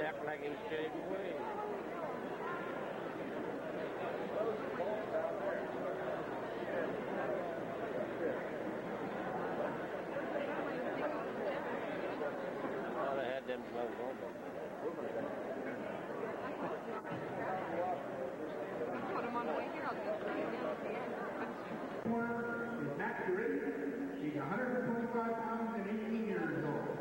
Act like he's shaved away. Oh, they had them clothes on. Put them on the way here. I'll just put it down at the end. Is accurate. She's 125 pounds and 18 years old.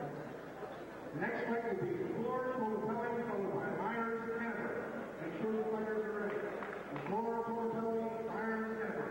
The next fight will be the floor Tolopelli followed by Myers Canada. Make sure the fighters are ready. The floor Tolopelli, Myers Canada.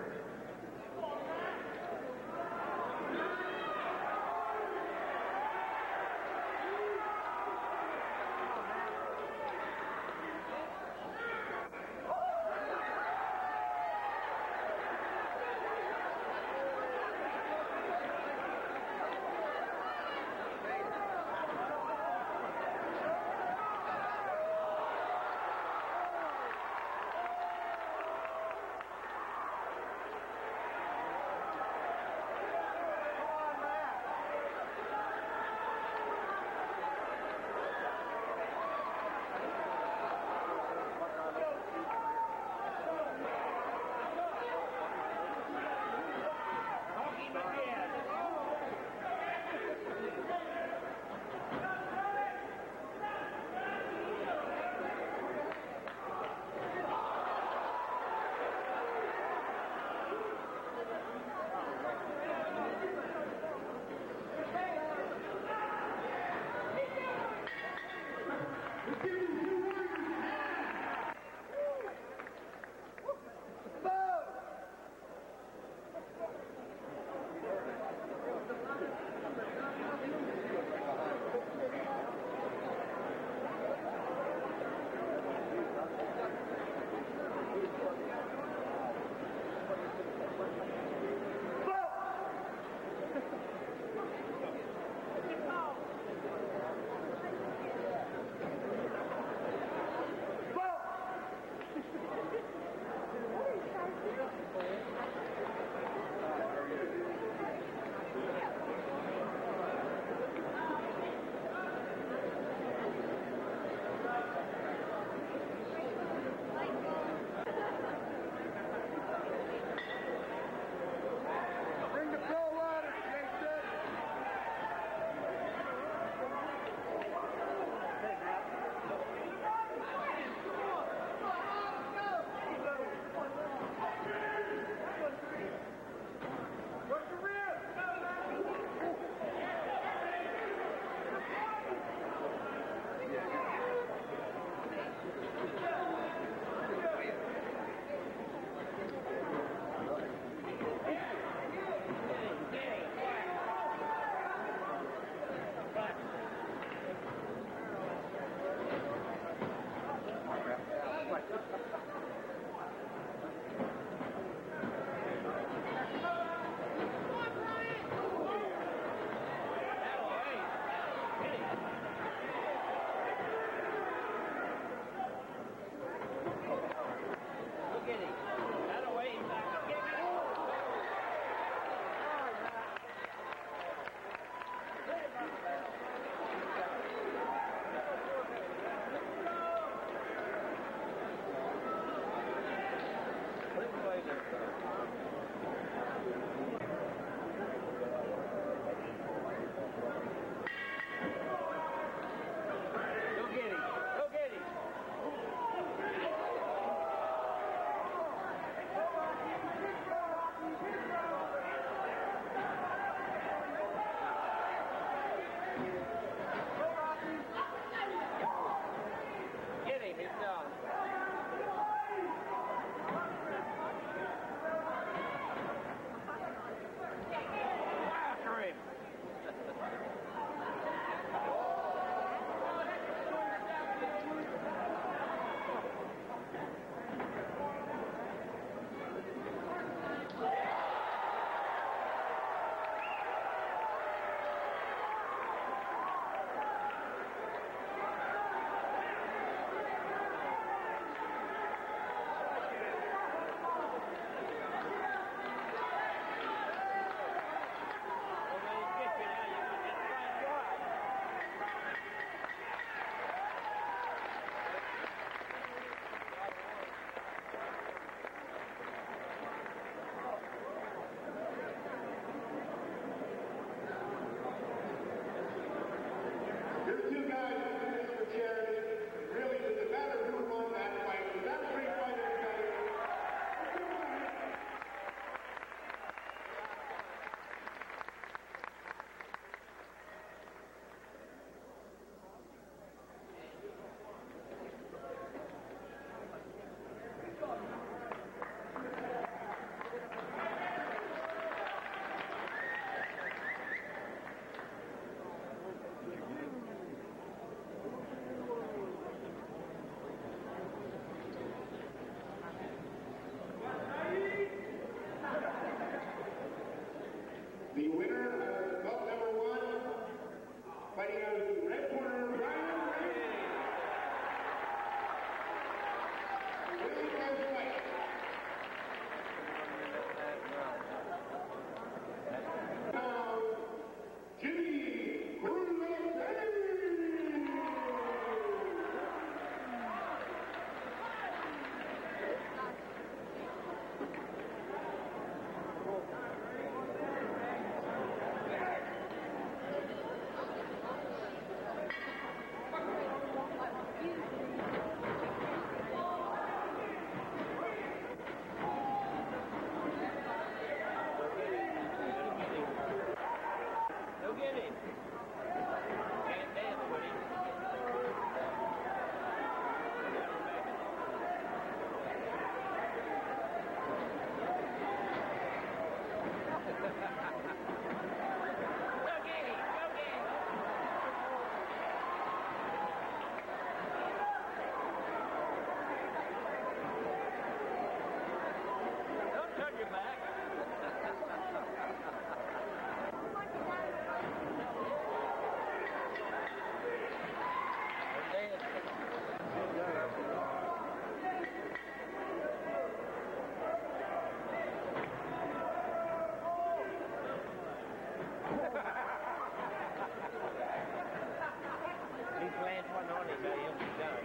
That's one on him, but he'll be done.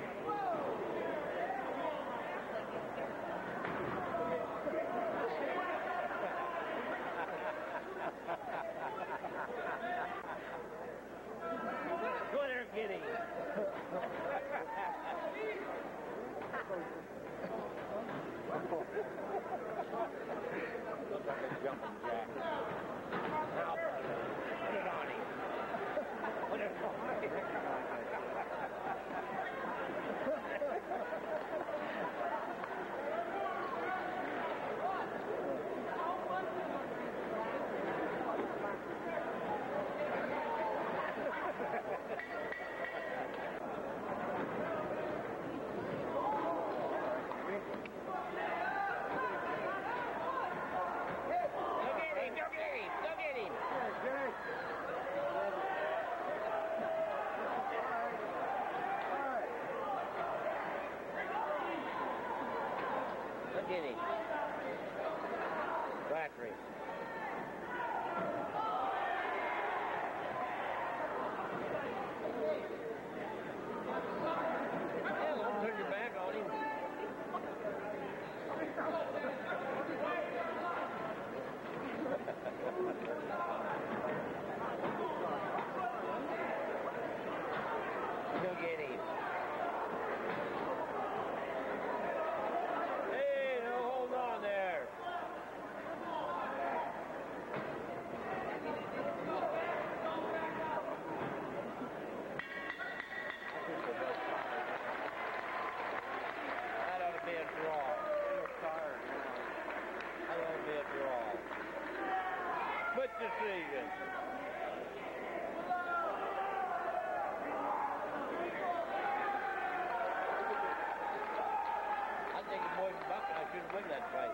Go there and get him. Looks like a jumping jack. Now put it on him. Put it on him. Get him. Go after him. Yeah, don't turn your back on him. Go get him. Split decision. I think it's more than bucket. I shouldn't win that fight.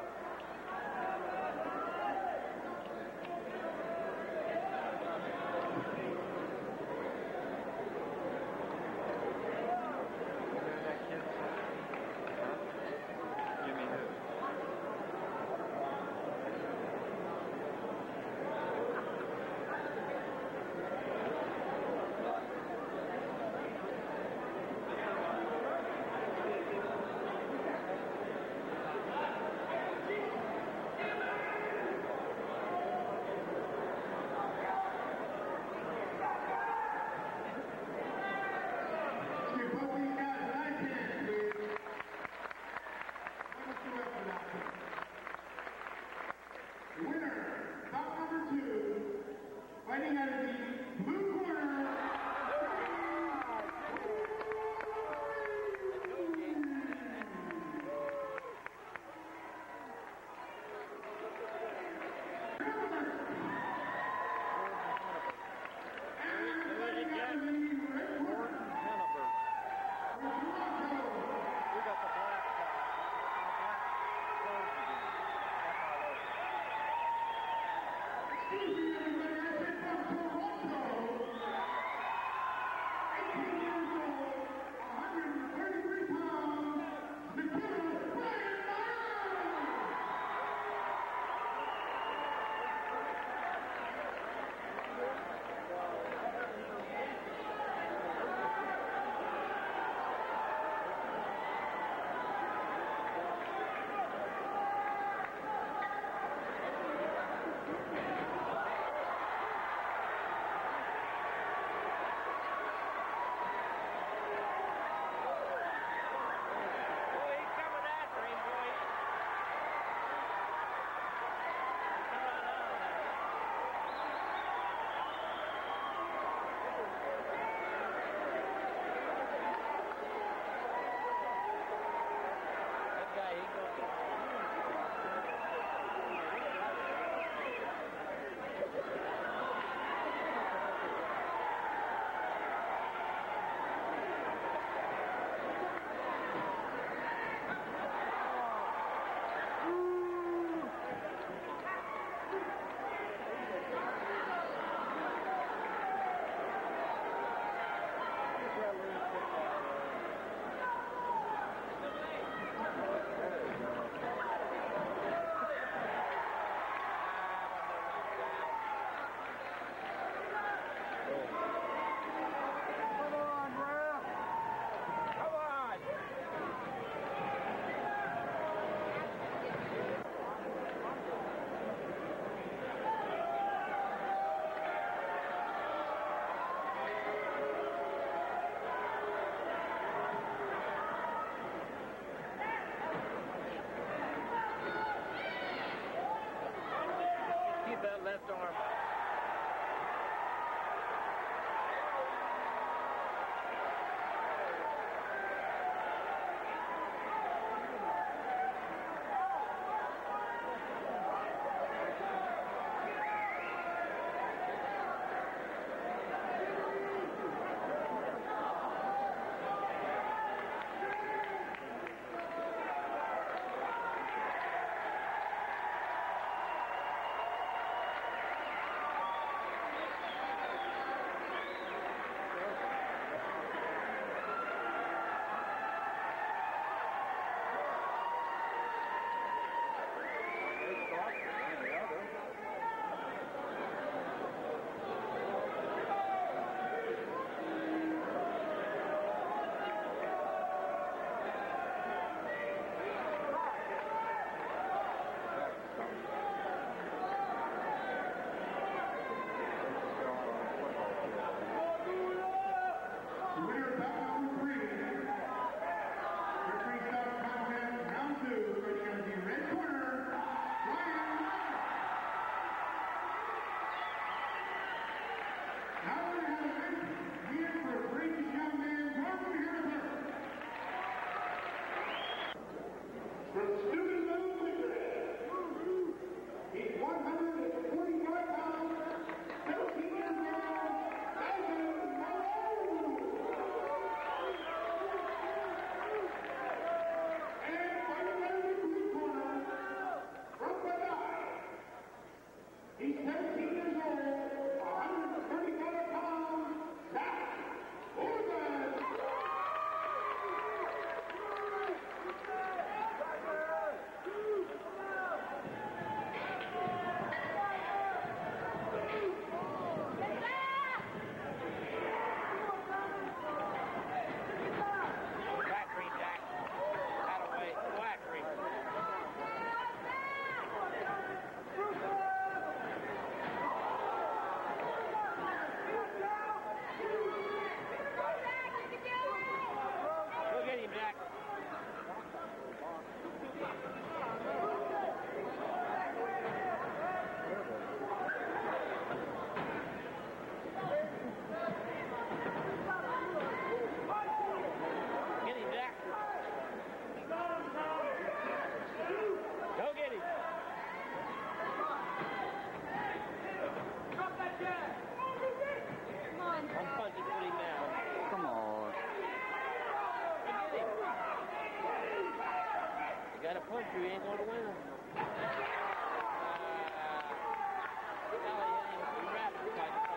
ain't going to win him.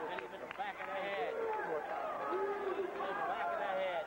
Hit him in the back of the head. In the back of the head.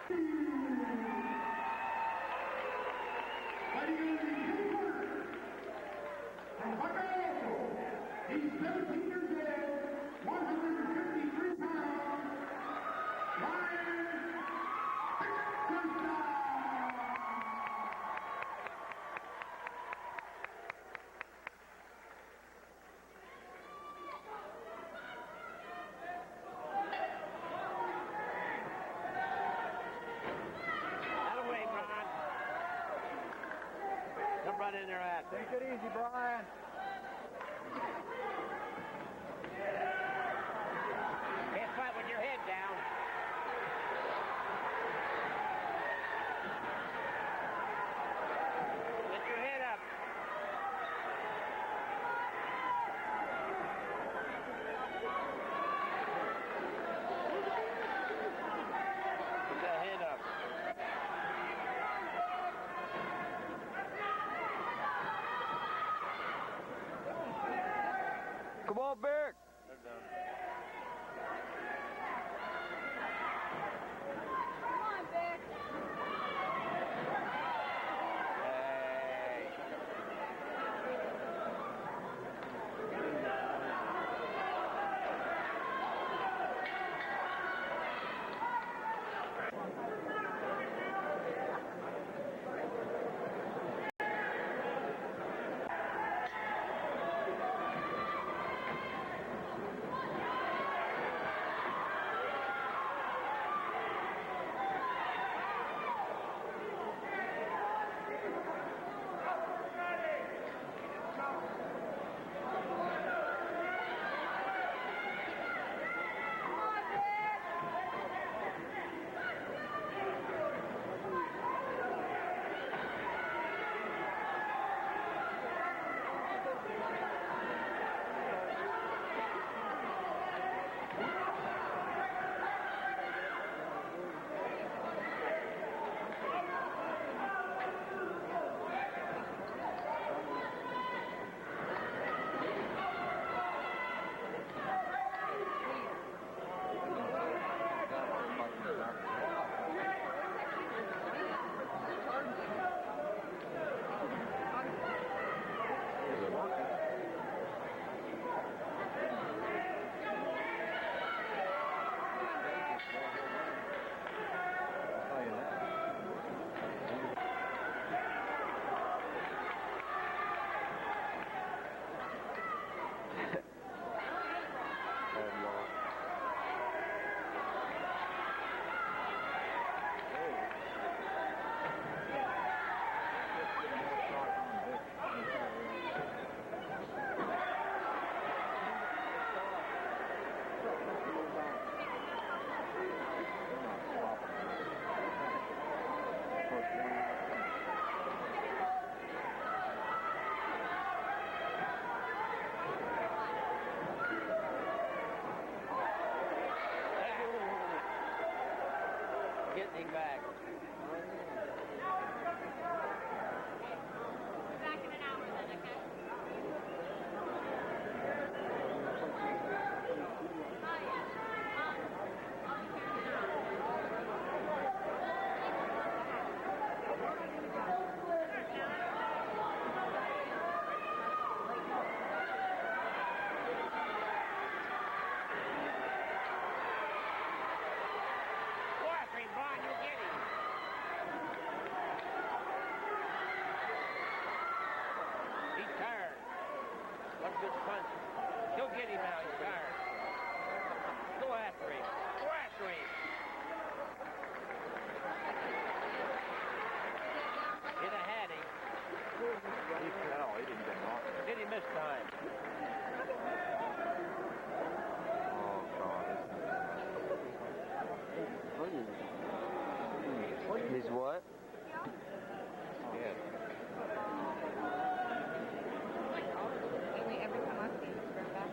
Fighting in the blue corner from Buckeye also. He's 17 years old, 153 pounds. Ryan Dickinson. That away, Brian. Jump right in there at. Take it easy, Brian. Can't fight with your head down. Get your head up. Get that head up. Come on, Beck. Come on, Vic. Hey. Getting back. Back in an hour then, okay? Oh, yeah. I'll be here in an Go after him, Brian. You'll get him. He's tired. What a good punch. He'll get him now. He's tired. Go after him. Go after him. He'd have had him. He didn't get knocked. Did he miss time? Oh, God. He's what? Yeah. Every time I see him, he's back.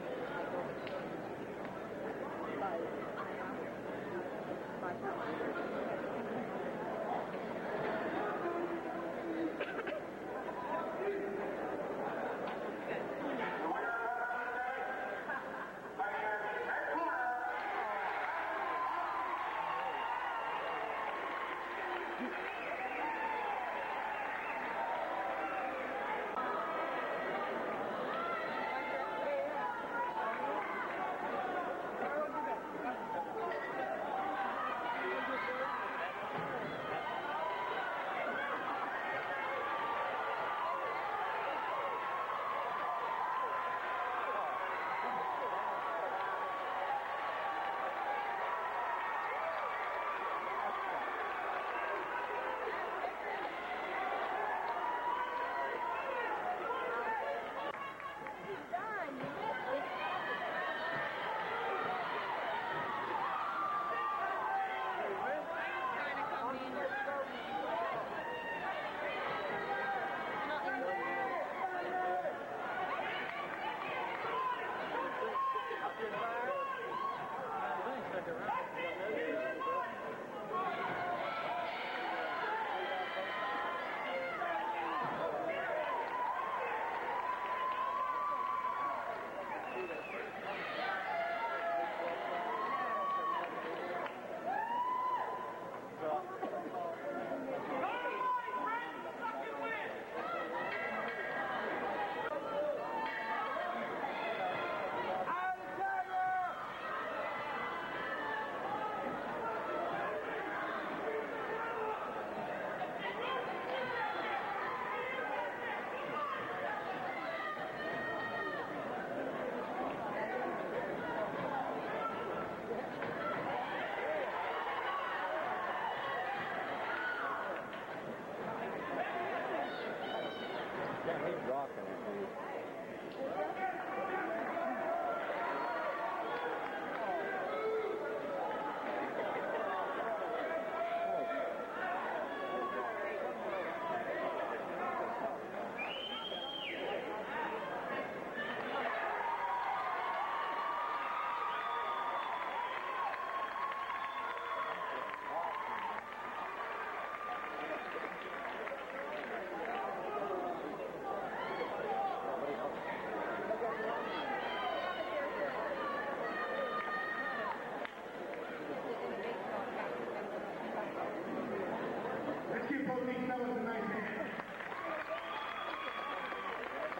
Let's give both these fellas a nice hand.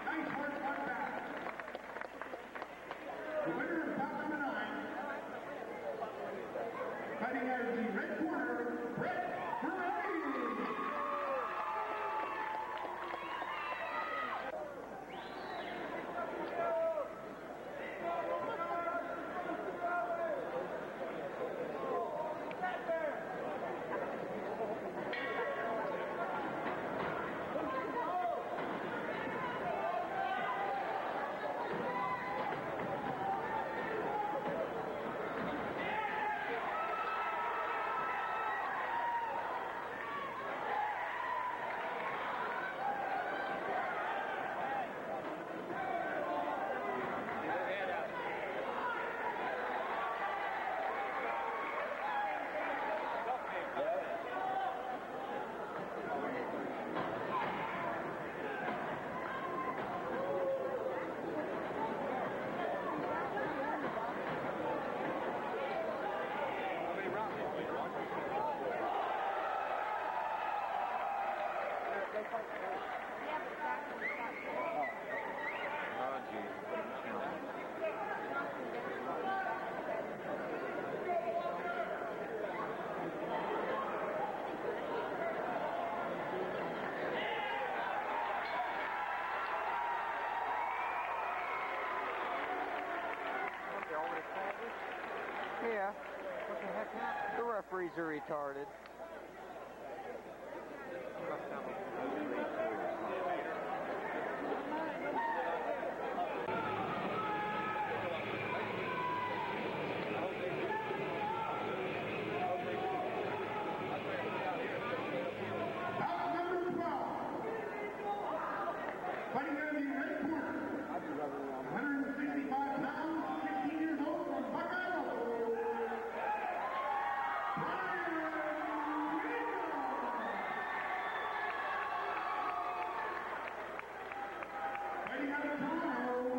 Nice horse on back. The winner of bout number 9, fighting out of the red corner, Brett Ferrari. Yeah. What the heck now? The referees are retarded. Bout number 12. Fighting out of the red corner, 165 pounds, 16 years old, from Buckeye. Fighting out of Toronto,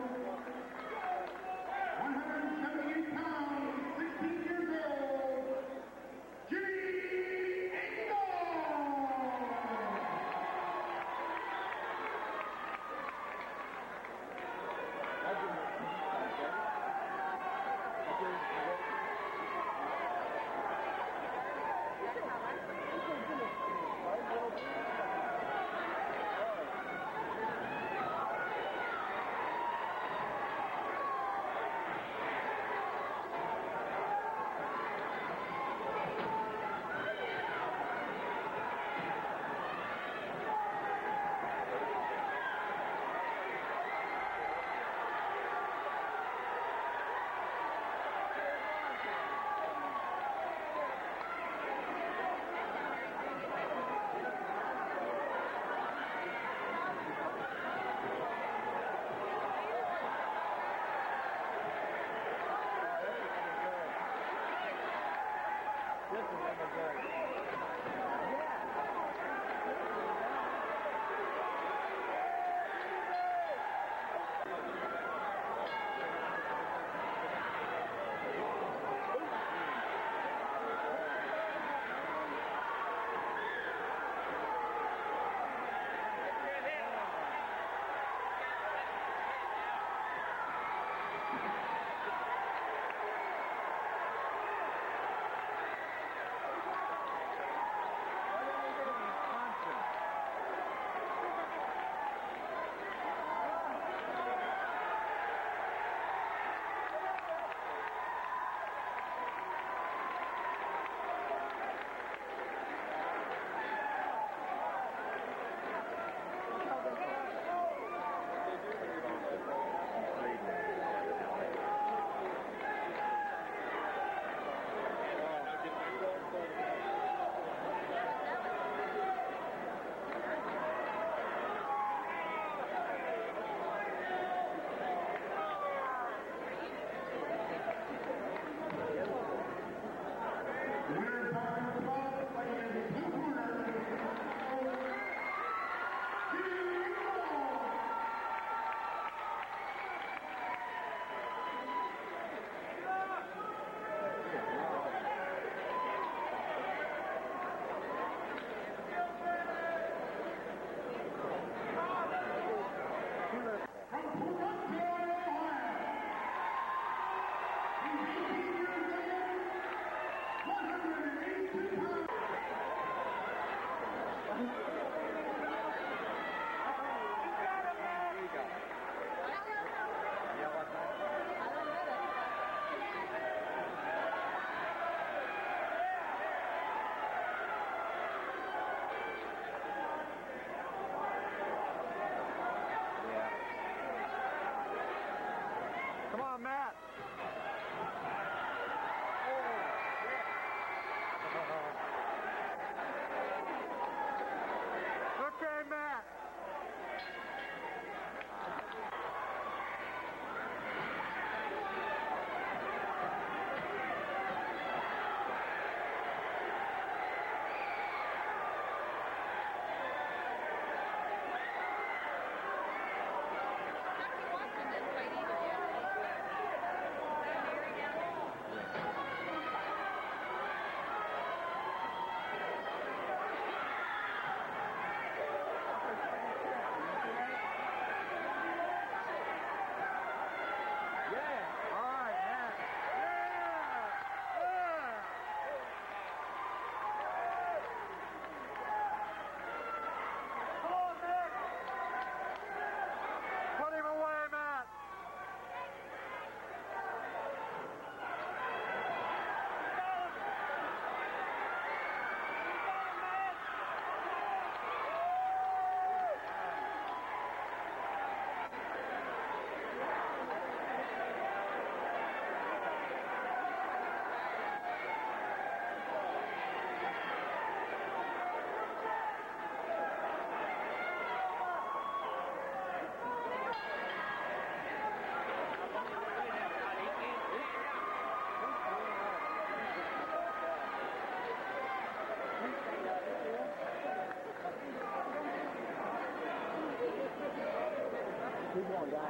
Keep going, guys.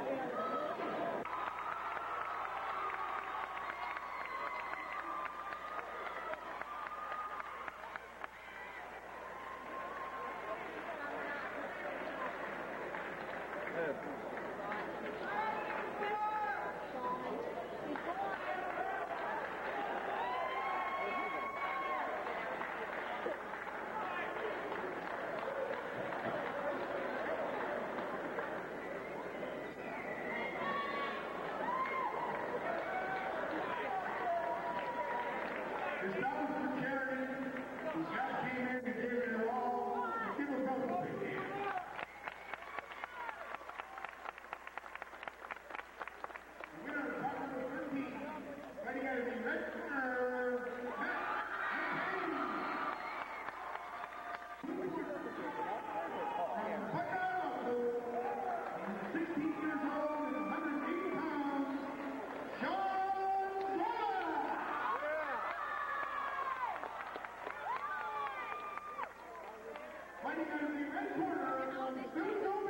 His numbers for charity. These guys came in and gave it their all. Give them both a big hand. The winner of part number 13, fighting out of the red corner, Matt. 16 years old and 180 pounds, Sean Doyle. Fighting out of the red corner from Steubenville.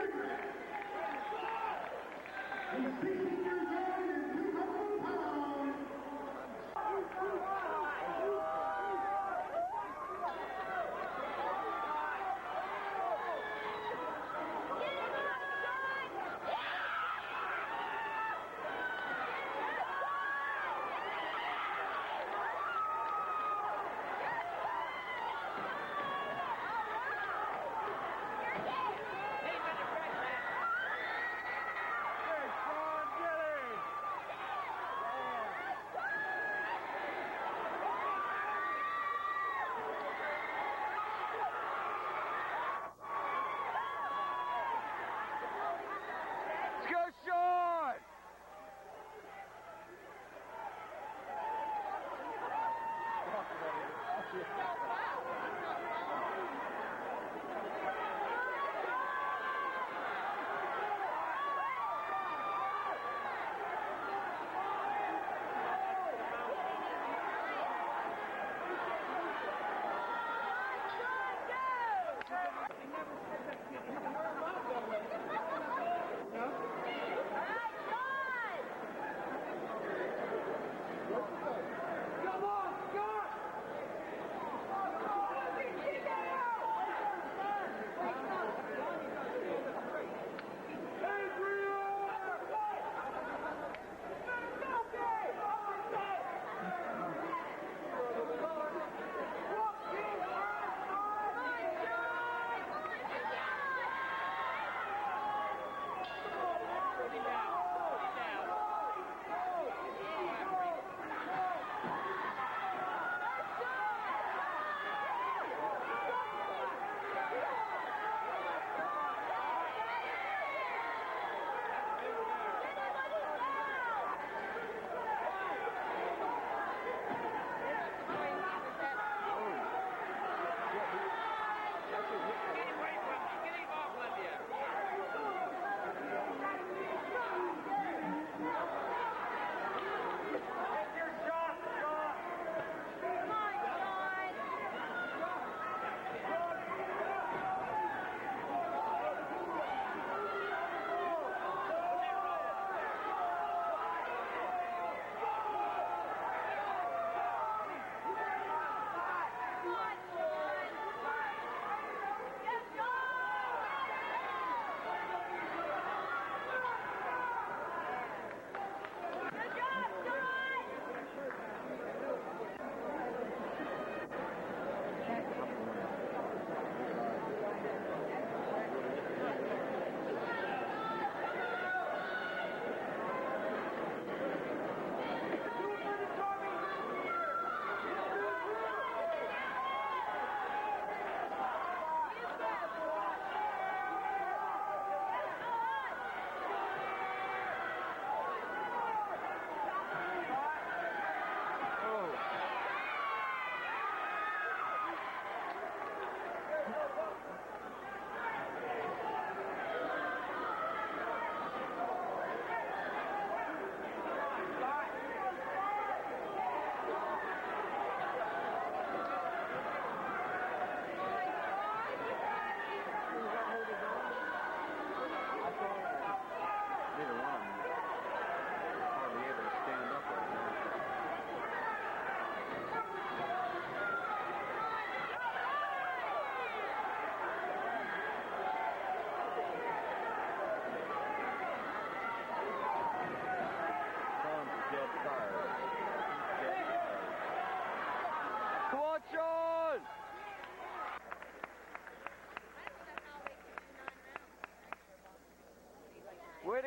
He's 16 years old and 200 pounds. Hey, Mr. President.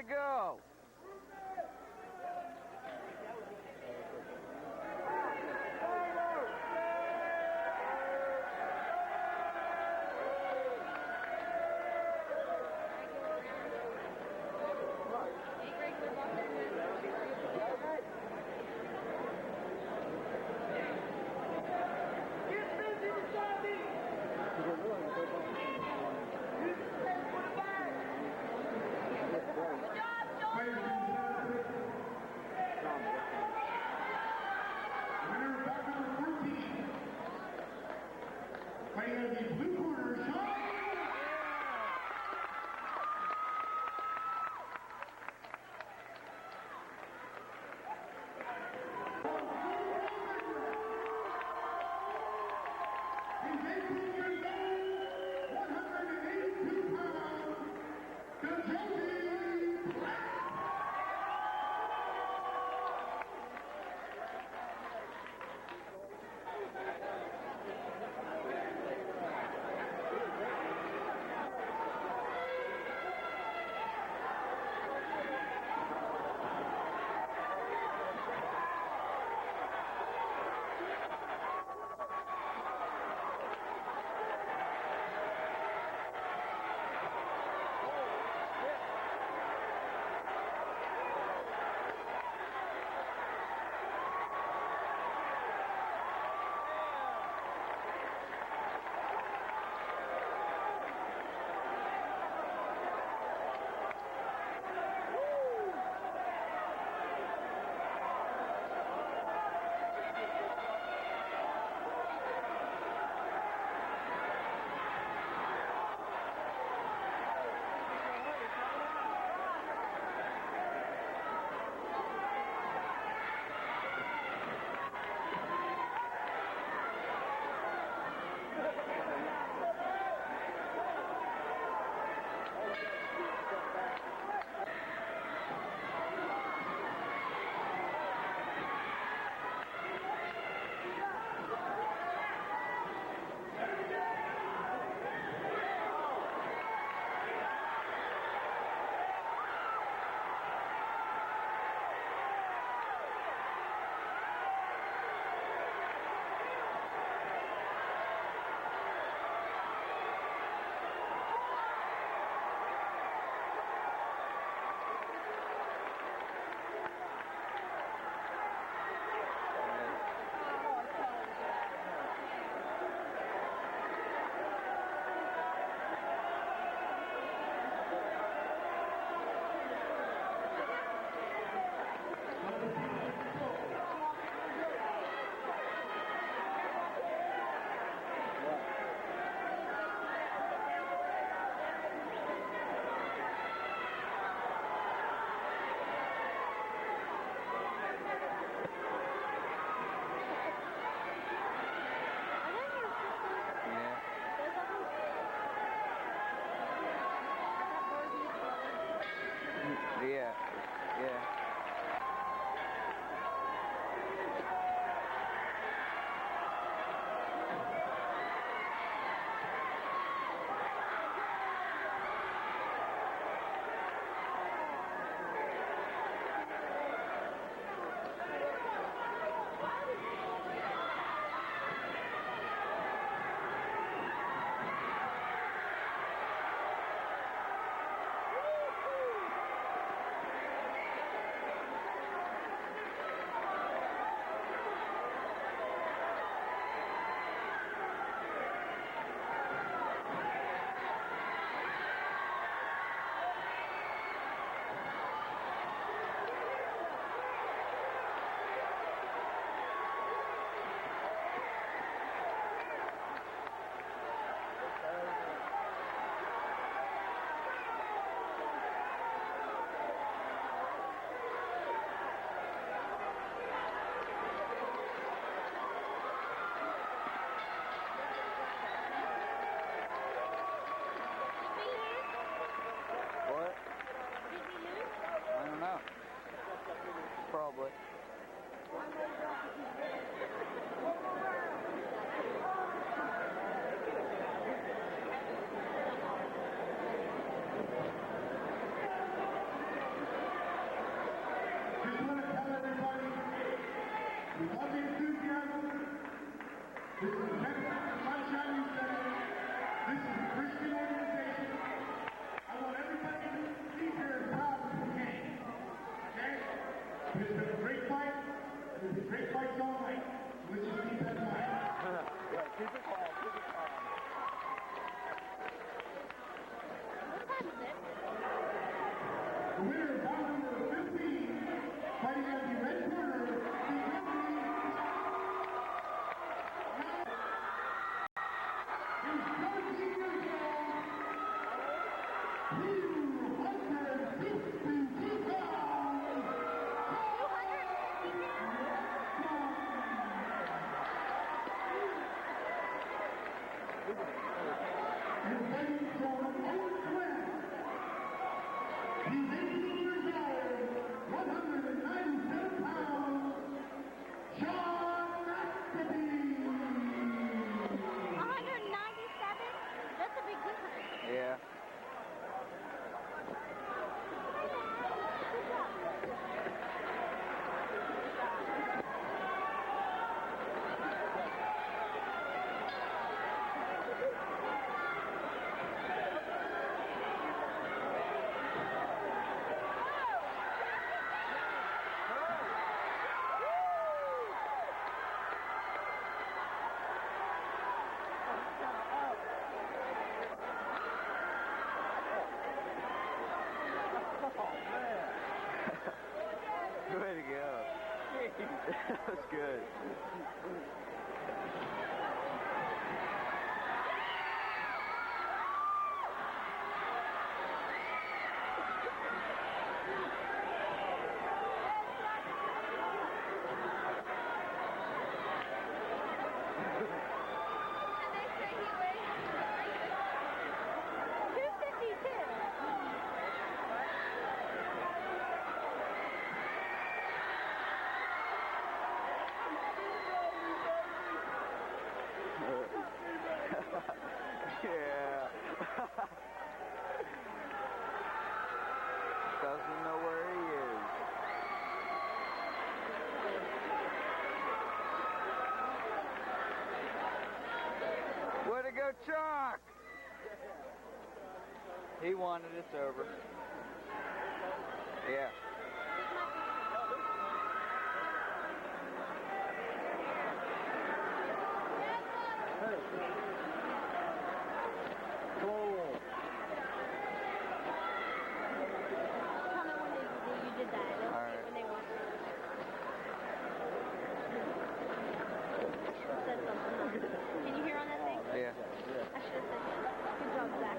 go. Winner, back number 14. Fighting out of the blue corner, Sean. He's 18 years old, 182 pounds, Kentucky Black. Music hall, music hall. What time is it? The winner is bout number 15, fighting out the red corner, the company. He's 17 years old. 252 pounds. 252? He's fighting from Oak West. He's 18 years old, 197 pounds. John Activity. 197? That's a big difference. Yeah. Way to go. That's good. Yeah. Doesn't know where he is. Way to go, Chuck! He won it. It's over. Yeah. Can you hear on that thing? Yeah. I should have said yes. Good job, Zach.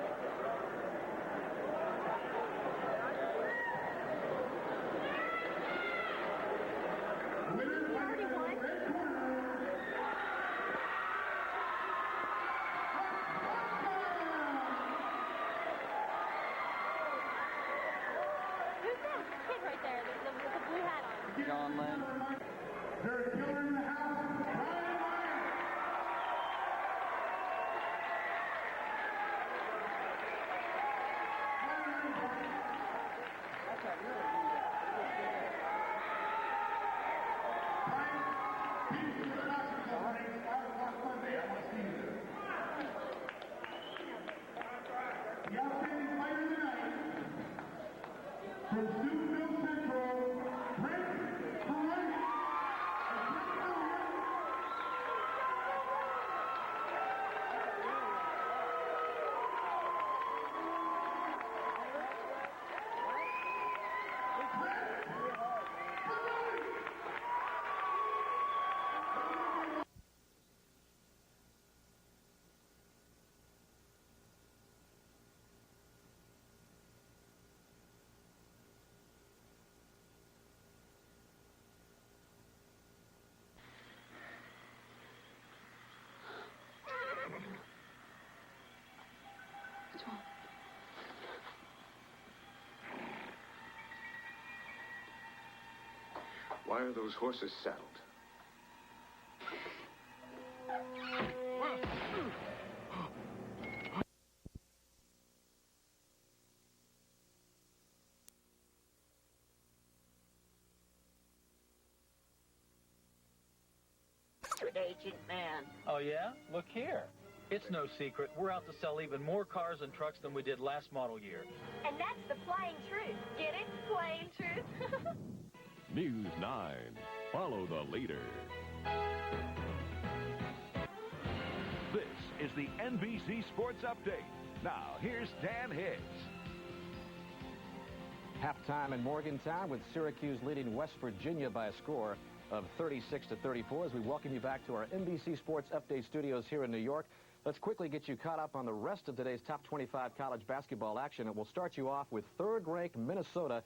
Winner Already won? red corner. Who's that kid right there with the blue hat on? John Lynn. There's children in the house. Brian Myers. The outstanding fighter tonight, from Steubenville Central, Brent Perrin. What's wrong? Why are those horses saddled? Agent man. Oh, yeah? Look here. It's no secret. We're out to sell even more cars and trucks than we did last model year. And that's the plain truth. Get it? Plain truth. News 9. Follow the leader. is the NBC Sports Update. Now, here's Dan Higgs. Halftime in Morgantown with Syracuse leading West Virginia by a score of 36-34 as we welcome you back to our NBC Sports Update studios here in New York. Let's quickly get you caught up on the rest of today's top 25 college basketball action, and we'll start you off with third-ranked Minnesota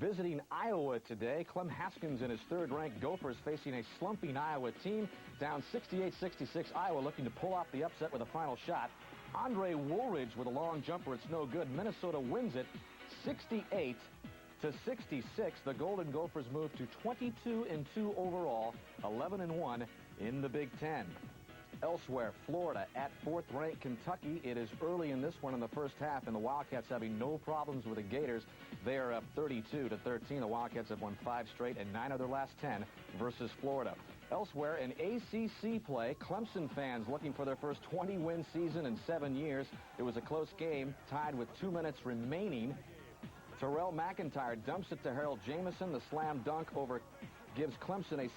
visiting Iowa today. Clem Haskins and his third-ranked Gophers facing a slumping Iowa team. Down 68-66, Iowa looking to pull off the upset with a final shot. Andre Woolridge with a long jumper. It's no good. Minnesota wins it 68-66. The Golden Gophers move to 22-2 overall, 11-1 in the Big Ten. Elsewhere, Florida at fourth-ranked Kentucky. It is early in this one in the first half, and the Wildcats having no problems with the Gators. They are up 32-13. The Wildcats have won 5 straight and 9 of their last 10 versus Florida. Elsewhere, in ACC play, Clemson fans looking for their first 20-win season in 7 years. It was a close game, tied with 2 minutes remaining. Terrell McIntyre dumps it to Harold Jamison. The slam dunk over gives Clemson a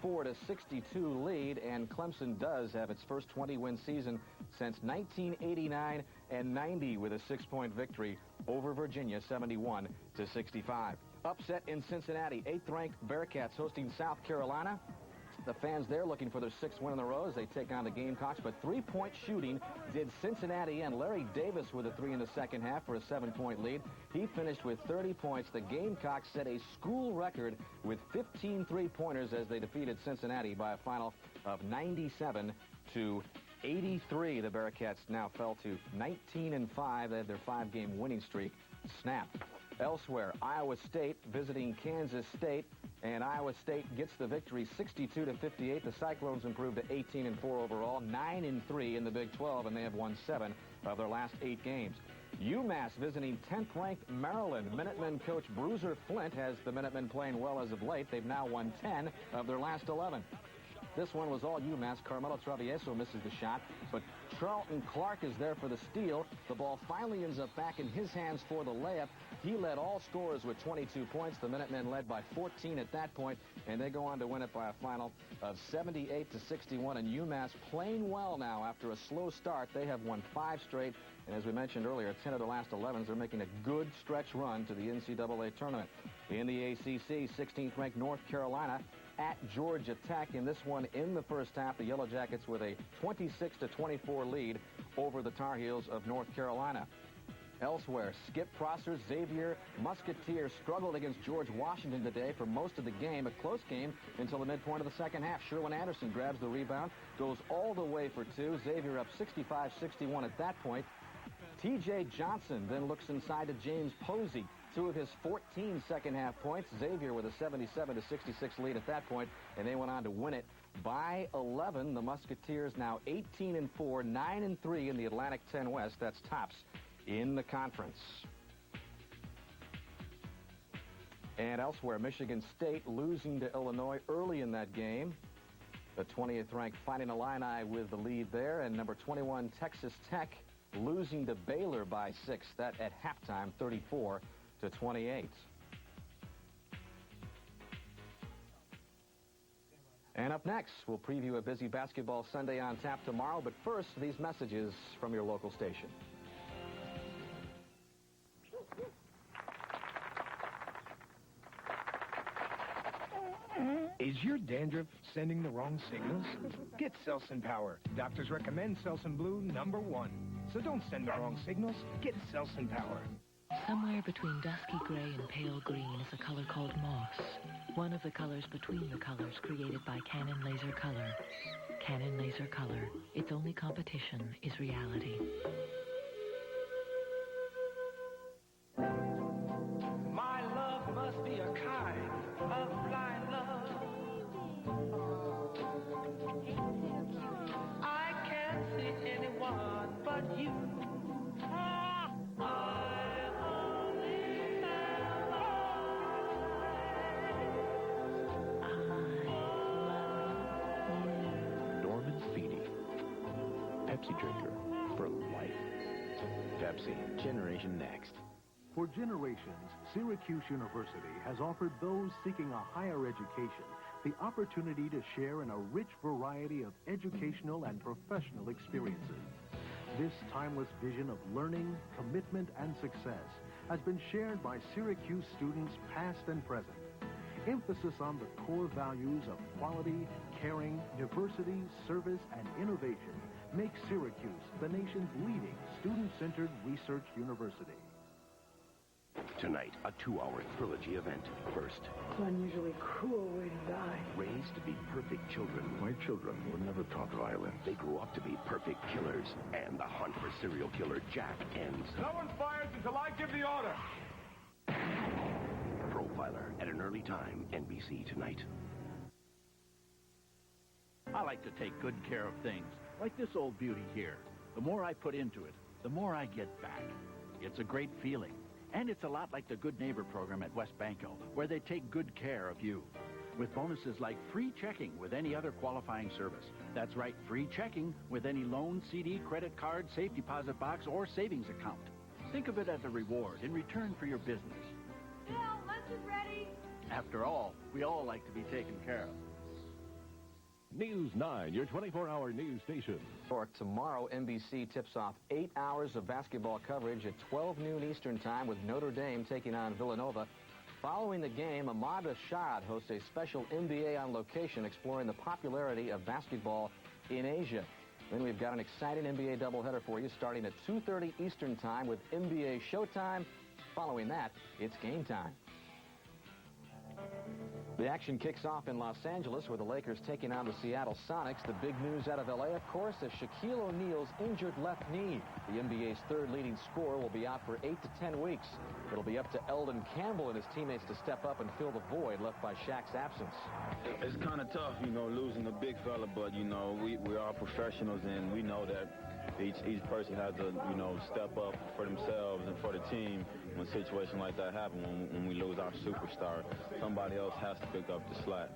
64-62 lead, and Clemson does have its first 20-win season since 1989 and 90 with a 6-point victory over Virginia, 71-65. Upset in Cincinnati, 8th-ranked Bearcats hosting South Carolina. The fans there looking for their 6th win in a row as they take on the Gamecocks, but 3-point shooting did Cincinnati, and Larry Davis with a 3 in the second half for a 7-point lead. He finished with 30 points. The Gamecocks set a school record with 15 3-pointers as they defeated Cincinnati by a final of 97-83. The Bearcats now fell to 19-5. They had their 5-game winning streak snapped. Elsewhere, Iowa State visiting Kansas State, and Iowa State gets the victory 62-58. The Cyclones improved to 18-4 overall, 9-3 in the Big 12, and they have won 7 of their last 8 games. UMass visiting 10th-ranked Maryland. Minutemen coach Bruiser Flint has the Minutemen playing well as of late. They've now won 10 of their last 11. This one was all UMass. Carmelo Travieso misses the shot, but Charlton Clark is there for the steal. The ball finally ends up back in his hands for the layup. He led all scorers with 22 points. The Minutemen led by 14 at that point, and they go on to win it by a final of 78-61. And UMass playing well now after a slow start. They have won 5 straight, and as we mentioned earlier, 10 of the last 11s. They're making a good stretch run to the NCAA tournament. In the ACC, 16th-ranked North Carolina at Georgia Tech. In this one, in the first half, the Yellow Jackets with a 26-24 lead over the Tar Heels of North Carolina. Elsewhere, Skip Prosser's Xavier Musketeers struggled against George Washington today for most of the game. A close game until the midpoint of the second half. Sherwin Anderson grabs the rebound, goes all the way for 2. Xavier up 65-61 at that point. T.J. Johnson then looks inside to James Posey. 2 of his 14 second-half points. Xavier with a 77-66 lead at that point, and they went on to win it by 11. The Musketeers now 18-4, 9-3 in the Atlantic 10 West. That's tops in the conference. And elsewhere, Michigan State losing to Illinois early in that game. The 20th-ranked Fighting Illini with the lead there, and number 21 Texas Tech losing to Baylor by 6. That at halftime, 34-28. And up next, we'll preview a busy basketball Sunday on tap tomorrow. But first, these messages from your local station. Is your dandruff sending the wrong signals? Get Selsun Power. Doctors recommend Selsun Blue #1. So don't send the wrong signals. Get Selsun Power. Somewhere between dusky gray and pale green is a color called moss. One of the colors between the colors created by Canon Laser Color. Canon Laser Color. Its only competition is reality. My love must be a kind of blind love. I can't see anyone but you. Pepsi drinker for life. Pepsi, Generation Next. For generations, Syracuse University has offered those seeking a higher education the opportunity to share in a rich variety of educational and professional experiences. This timeless vision of learning, commitment, and success has been shared by Syracuse students past and present. Emphasis on the core values of quality, caring, diversity, service, and innovation makes Syracuse the nation's leading student-centered research university. Tonight, a 2-hour trilogy event. First, An unusually cruel way to die. raised to be perfect children. My children were never taught violence. They grew up to be perfect killers. And the hunt for serial killer Jack ends. No one fires until I give the order. Profiler at an early time, NBC tonight. I like to take good care of things, like this old beauty here. The more I put into it, the more I get back. It's a great feeling. And it's a lot like the Good Neighbor program at West Banco, where they take good care of you. With bonuses like free checking with any other qualifying service. That's right, free checking with any loan, CD, credit card, safe deposit box, or savings account. Think of it as a reward in return for your business. Bill, lunch is ready. After all, we all like to be taken care of. News 9, your 24-hour news station. For tomorrow, NBC tips off 8 hours of basketball coverage at 12 noon Eastern Time with Notre Dame taking on Villanova. Following the game, Ahmad Rashad hosts a special NBA on location exploring the popularity of basketball in Asia. Then we've got an exciting NBA doubleheader for you starting at 2:30 Eastern Time with NBA Showtime. Following that, it's game time. The action kicks off in Los Angeles where the Lakers taking on the Seattle Sonics. The big news out of L.A., of course, is Shaquille O'Neal's injured left knee. The NBA's third leading scorer will be out for 8 to 10 weeks. It'll be up to Eldon Campbell and his teammates to step up and fill the void left by Shaq's absence. It's kind of tough, losing a big fella, but, we are professionals and we know that each person has to, step up for themselves and for the team when a situation like that happens, when we lose our superstar. Somebody else has to pick up the slack.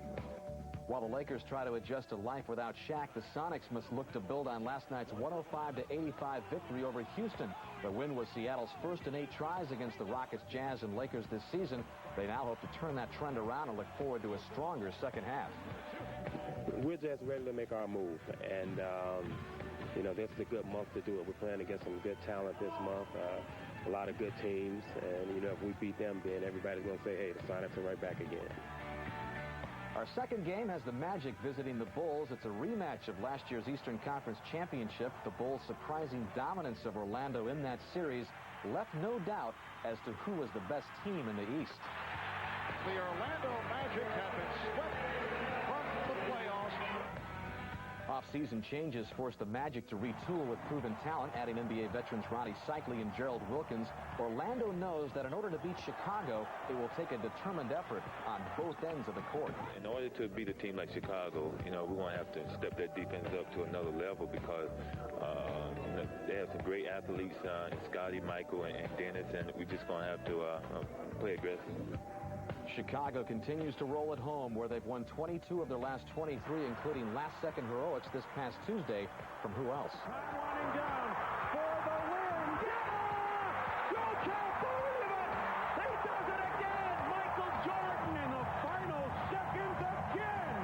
While the Lakers try to adjust to life without Shaq, the Sonics must look to build on last night's 105-85 victory over Houston. The win was Seattle's first in 8 tries against the Rockets, Jazz, and Lakers this season. They now hope to turn that trend around and look forward to a stronger second half. We're just ready to make our move, and this is a good month to do it. We're playing against some good talent this month, a lot of good teams, and, if we beat them, then everybody's going to say, hey, the Sonics are right back again. Our second game has the Magic visiting the Bulls. It's a rematch of last year's Eastern Conference Championship. The Bulls' surprising dominance of Orlando in that series left no doubt as to who was the best team in the East. The Orlando Magic have been swept from the playoffs. Off-season changes forced the Magic to retool with proven talent, adding NBA veterans Ronnie Cycli and Gerald Wilkins. Orlando knows that in order to beat Chicago, it will take a determined effort on both ends of the court. In order to beat a team like Chicago, we're going to have to step that defense up to another level because they have some great athletes, Scotty, Michael, and Dennis, and we're just going to have to play aggressive. Chicago continues to roll at home, where they've won 22 of their last 23, including last-second heroics this past Tuesday from who else? Running down for the win. Yeah! You can't believe it! He does it again! Michael Jordan in the final seconds again!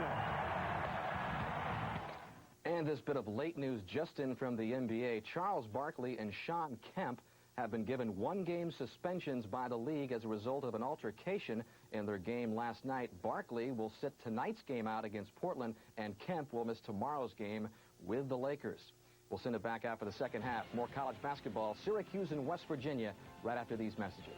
And this bit of late news just in from the NBA. Charles Barkley and Shawn Kemp have been given 1-game suspensions by the league as a result of an altercation in their game last night. Barkley will sit tonight's game out against Portland, and Kemp will miss tomorrow's game with the Lakers. We'll send it back after the second half. More college basketball, Syracuse and West Virginia, right after these messages.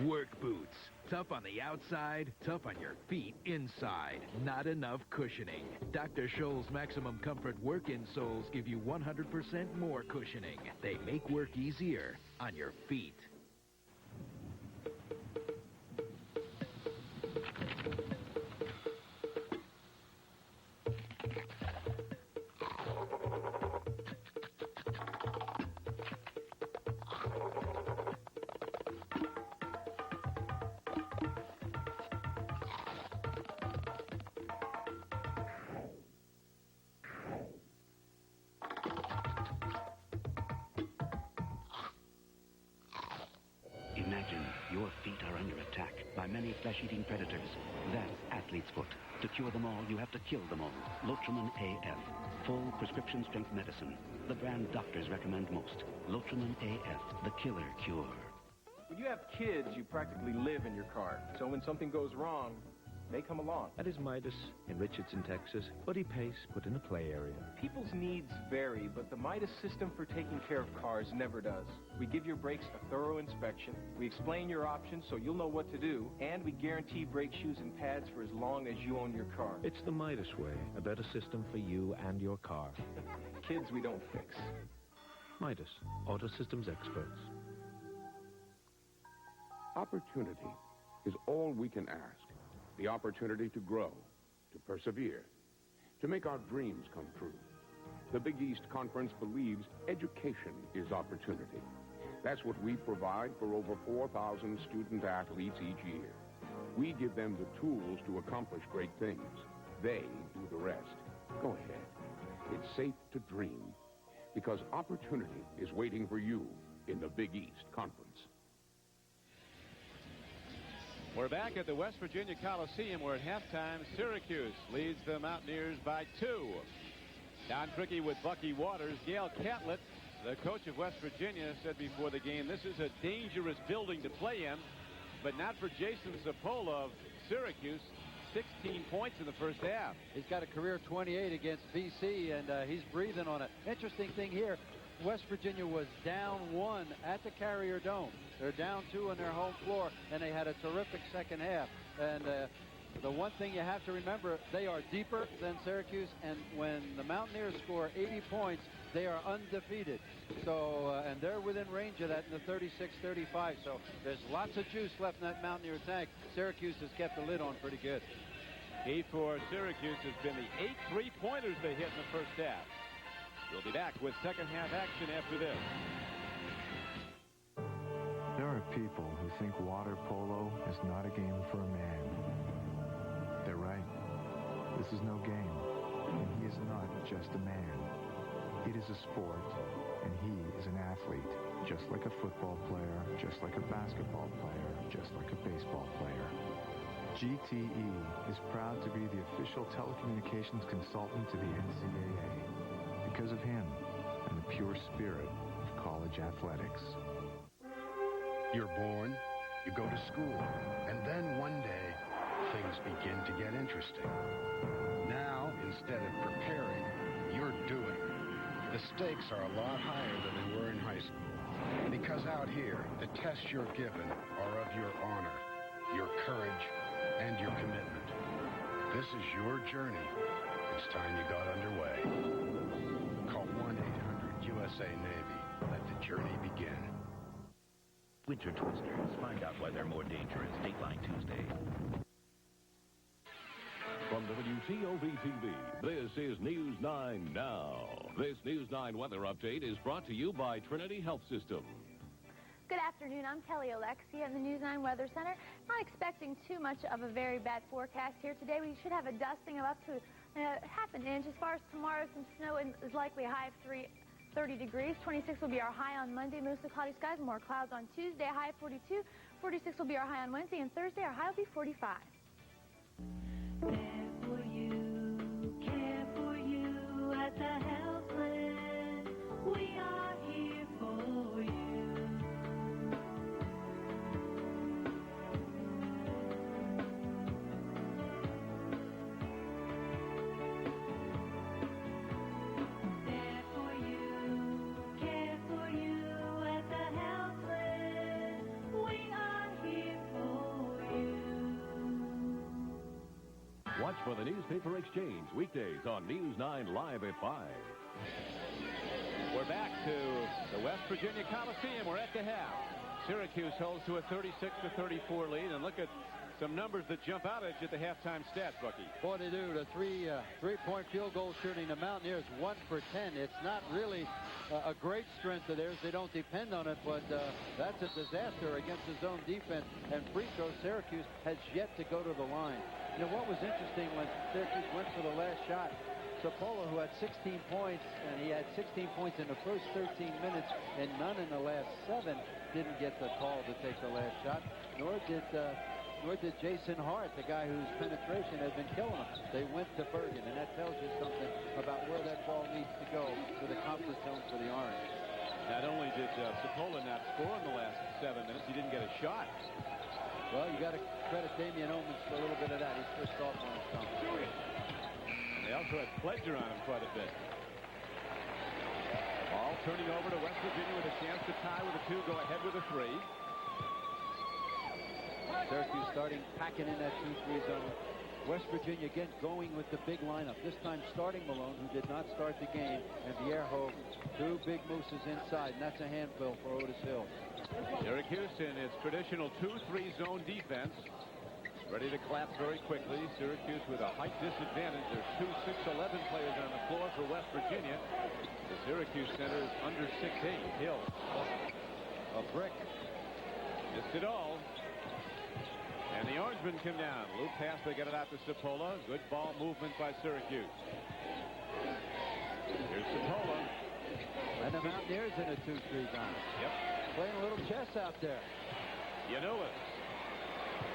Work boots. Tough on the outside, tough on your feet inside. Not enough cushioning. Dr. Scholl's Maximum Comfort work insoles give you 100% more cushioning. They make work easier on your feet. many flesh-eating predators. That's athlete's foot. To cure them all, you have to kill them all. Lotramin AF. Full prescription-strength medicine. The brand doctors recommend most. Lotramin AF, the killer cure. When you have kids, you practically live in your car. So when something goes wrong, they come along. That is Midas in Richardson, Texas. Buddy Pace put in a play area. People's needs vary, but the Midas system for taking care of cars never does. We give your brakes a thorough inspection, we explain your options so you'll know what to do, and we guarantee brake shoes and pads for as long as you own your car. It's the Midas way, a better system for you and your car. Kids we don't fix. Midas, auto systems experts. Opportunity is all we can ask. The opportunity to grow, to persevere, to make our dreams come true. The Big East Conference believes education is opportunity. That's what we provide for over 4,000 student athletes each year. We give them the tools to accomplish great things. They do the rest. Go ahead. It's safe to dream, because opportunity is waiting for you in the Big East Conference. We're back at the West Virginia Coliseum, where at halftime, Syracuse leads the Mountaineers by 2. Don Criqui with Bucky Waters. Gail Catlett, the coach of West Virginia, said before the game, this is a dangerous building to play in, but not for Jason Zapola of Syracuse. 16 points in the first half. He's got a career 28 against BC, and he's breathing on it. Interesting thing here, West Virginia was down 1 at the Carrier Dome. They're down 2 on their home floor, and they had a terrific second half. And the one thing you have to remember, they are deeper than Syracuse, and when the Mountaineers score 80 points, they are undefeated. So, and they're within range of that in the 36-35. So there's lots of juice left in that Mountaineer tank. Syracuse has kept the lid on pretty good. Key for Syracuse has been the 8 3-pointers they hit in the first half. We'll be back with second half action after this. There are people who think water polo is not a game for a man. They're right. This is no game, and he is not just a man. It is a sport, and he is an athlete, just like a football player, just like a basketball player, just like a baseball player. GTE is proud to be the official telecommunications consultant to the NCAA because of him and the pure spirit of college athletics. You're born, you go to school, and then one day, things begin to get interesting. Now, instead of preparing, you're doing. The stakes are a lot higher than they were in high school. Because out here, the tests you're given are of your honor, your courage, and your commitment. This is your journey. It's time you got underway. Call 1-800-USA-NAVY. Let the journey begin. Winter Twisters. Find out why they're more dangerous. Dateline Tuesday. From WTOV-TV, this is News 9 Now. This News 9 weather update is brought to you by Trinity Health System. Good afternoon. I'm Kelly Alexia in the News 9 Weather Center. Not expecting too much of a very bad forecast here today. We should have a dusting of up to half an inch. As far as tomorrow, some snow is likely a high of 30 degrees. 26 will be our high on Monday. Mostly cloudy skies, more clouds on Tuesday, high of 42. 46 will be our high on Wednesday, and Thursday our high will be 45. There for you, care for you at the Healthland. We are here for you. There for you, care for you at the Healthland. We are here for you. Watch for the Newspaper Exchange weekdays on News 9 Live at 5. We're back to the West Virginia Coliseum. We're at the half. Syracuse holds to a 36-34 lead, and look at some numbers that jump out at you at the halftime stats, Bucky. Boy, they do. The three-point field goal shooting, the Mountaineers 1 for 10. It's not really a great strength of theirs. They don't depend on it, but that's a disaster against the zone defense. And free throw, Syracuse has yet to go to the line. You know, what was interesting when Syracuse went for the last shot, Zapola, who had 16 points, and he had 16 points in the first 13 minutes and none in the last 7, didn't get the call to take the last shot, nor did nor did Jason Hart, the guy whose penetration had been killing him. They went to Bergen, and that tells you something about where that ball needs to go for the comfort zone for the Orange. Not only did Cipolla not score in the last 7 minutes, he didn't get a shot. Well, you got to credit Damian Owens for a little bit of that. He switched off on his thumb. They also had Pledger on him quite a bit. Ball turning over to West Virginia with a chance to tie with a 2, go ahead with a 3. Syracuse starting packing in that 2-3 zone. West Virginia again going with the big lineup. This time starting Malone, who did not start the game, and Vierho, 2 big mooses inside, and that's a handful for Otis Hill. Syracuse in its traditional 2-3 zone defense. Ready to clap very quickly. Syracuse with a height disadvantage. There's 2 6'11" players on the floor for West Virginia. The Syracuse center is under 6'8". Hill. A brick. Missed it all. And the Orangemen come down. Loop pass, they get it out to Cipolla. Good ball movement by Syracuse. Here's Cipolla. And the Mountaineers in a 2-3 zone. Yep. Playing a little chess out there. You know it.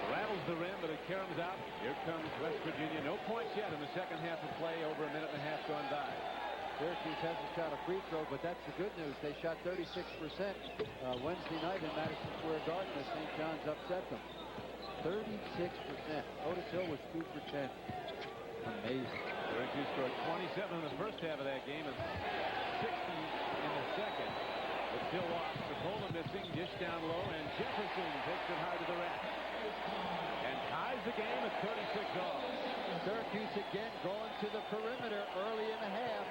Rattles the rim, but it caroms out. Here comes West Virginia. No points yet in the second half of play. Over a minute and a half gone by. Syracuse hasn't shot a free throw, but that's the good news. They shot 36% Wednesday night in Madison Square Garden as St. John's upset them. 36%. Otis Hill was 2 for 10. Amazing. Syracuse scored 27 in the first half of that game and 60 in the second. But still lost. Cipolla missing, dish down low, and Jefferson takes it high to the rack. And ties the game at 36 all. Syracuse again going to the perimeter early in the half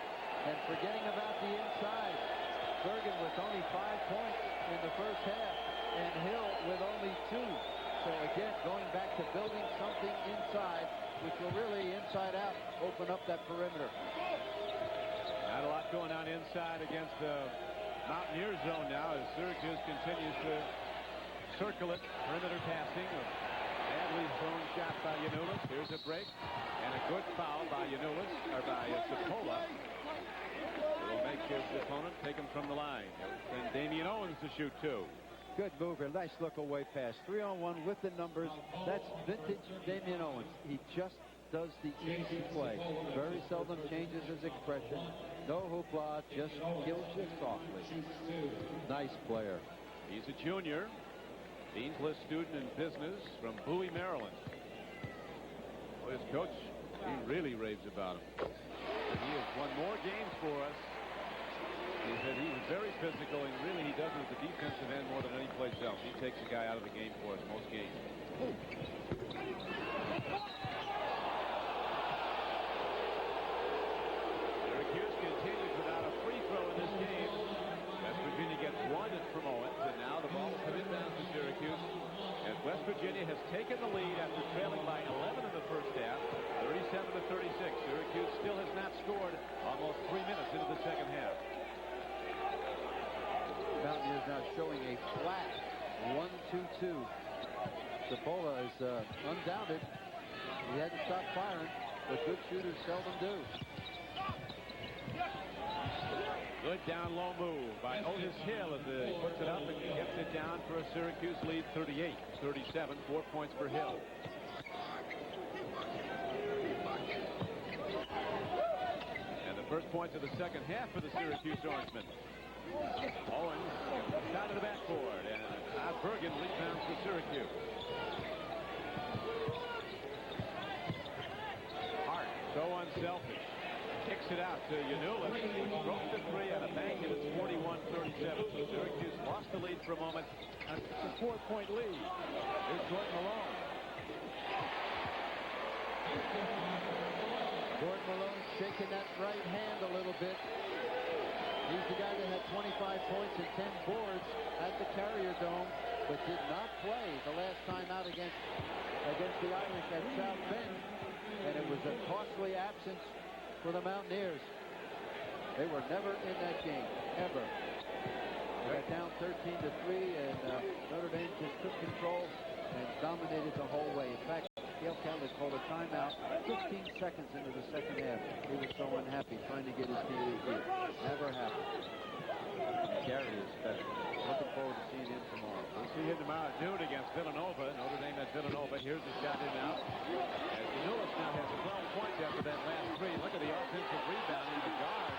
and forgetting about the inside. Bergen with only 5 points in the first half and Hill with only 2. So again, going back to building something inside, which will really inside out open up that perimeter. Not a lot going on inside against the Mountaineer zone now as Syracuse continues to circle it. Perimeter passing. Badly thrown shot by Giannoulis. Here's a break. And a good foul by Giannoulis, or by Cipolla. Will make his opponent take him from the line. And Damian Owens to shoot 2. Good mover. Nice look away pass. 3-on-1 with the numbers. That's vintage Damian Owens. He just does the easy play. Very seldom changes his expression. No hoopla, just kills you softly. Nice player. He's a junior. Dean's List student in business from Bowie, Maryland. Well, his coach, he really raves about him. He has won more games for us. He said he's very physical, and really he does it at the defensive end more than any place else. He takes a guy out of the game for us most games. Syracuse continues without a free throw in this game. West Virginia gets 1 from Owens, and now the ball is coming down to Syracuse. As West Virginia has taken the lead after trailing by 11 in the first half, 37-36. Syracuse still has not scored almost 3 minutes into the second half. Mountaineers now showing a flat 1-2-2. Cipolla is undoubted. He had to stop firing, but good shooters seldom do. Good down low move by Otis Hill as he puts it up and gets it down for a Syracuse lead 38-37. 4 points for Hill. And the first points of the second half for the Syracuse Orangemen. Owens down to the backboard, and Bergen rebounds for Syracuse. Hart, so unselfish. Kicks it out to Giannoulis. He broke the 3 on a bank, and it's 41-37. So Syracuse lost the lead for a moment. It's a 4-point lead. Here's Jordan Malone. Jordan Malone shaking that right hand a little bit. He's the guy that had 25 points and 10 boards at the Carrier Dome, but did not play the last time out against the Irish at South Bend. And it was a costly absence for the Mountaineers. They were never in that game, ever. They got down 13-3, and Notre Dame just took control and dominated the whole way. In fact, Gail Catlett called a timeout 15 seconds into the second half. He was so unhappy trying to get his team to beat. Never happened. Gary is special. Looking forward to seeing him tomorrow. We'll see him tomorrow at noon against Villanova. Notre Dame at Villanova. Here's the shot in now. As Lewis now has 12 points after that last three. Look at the offensive rebounding. The guard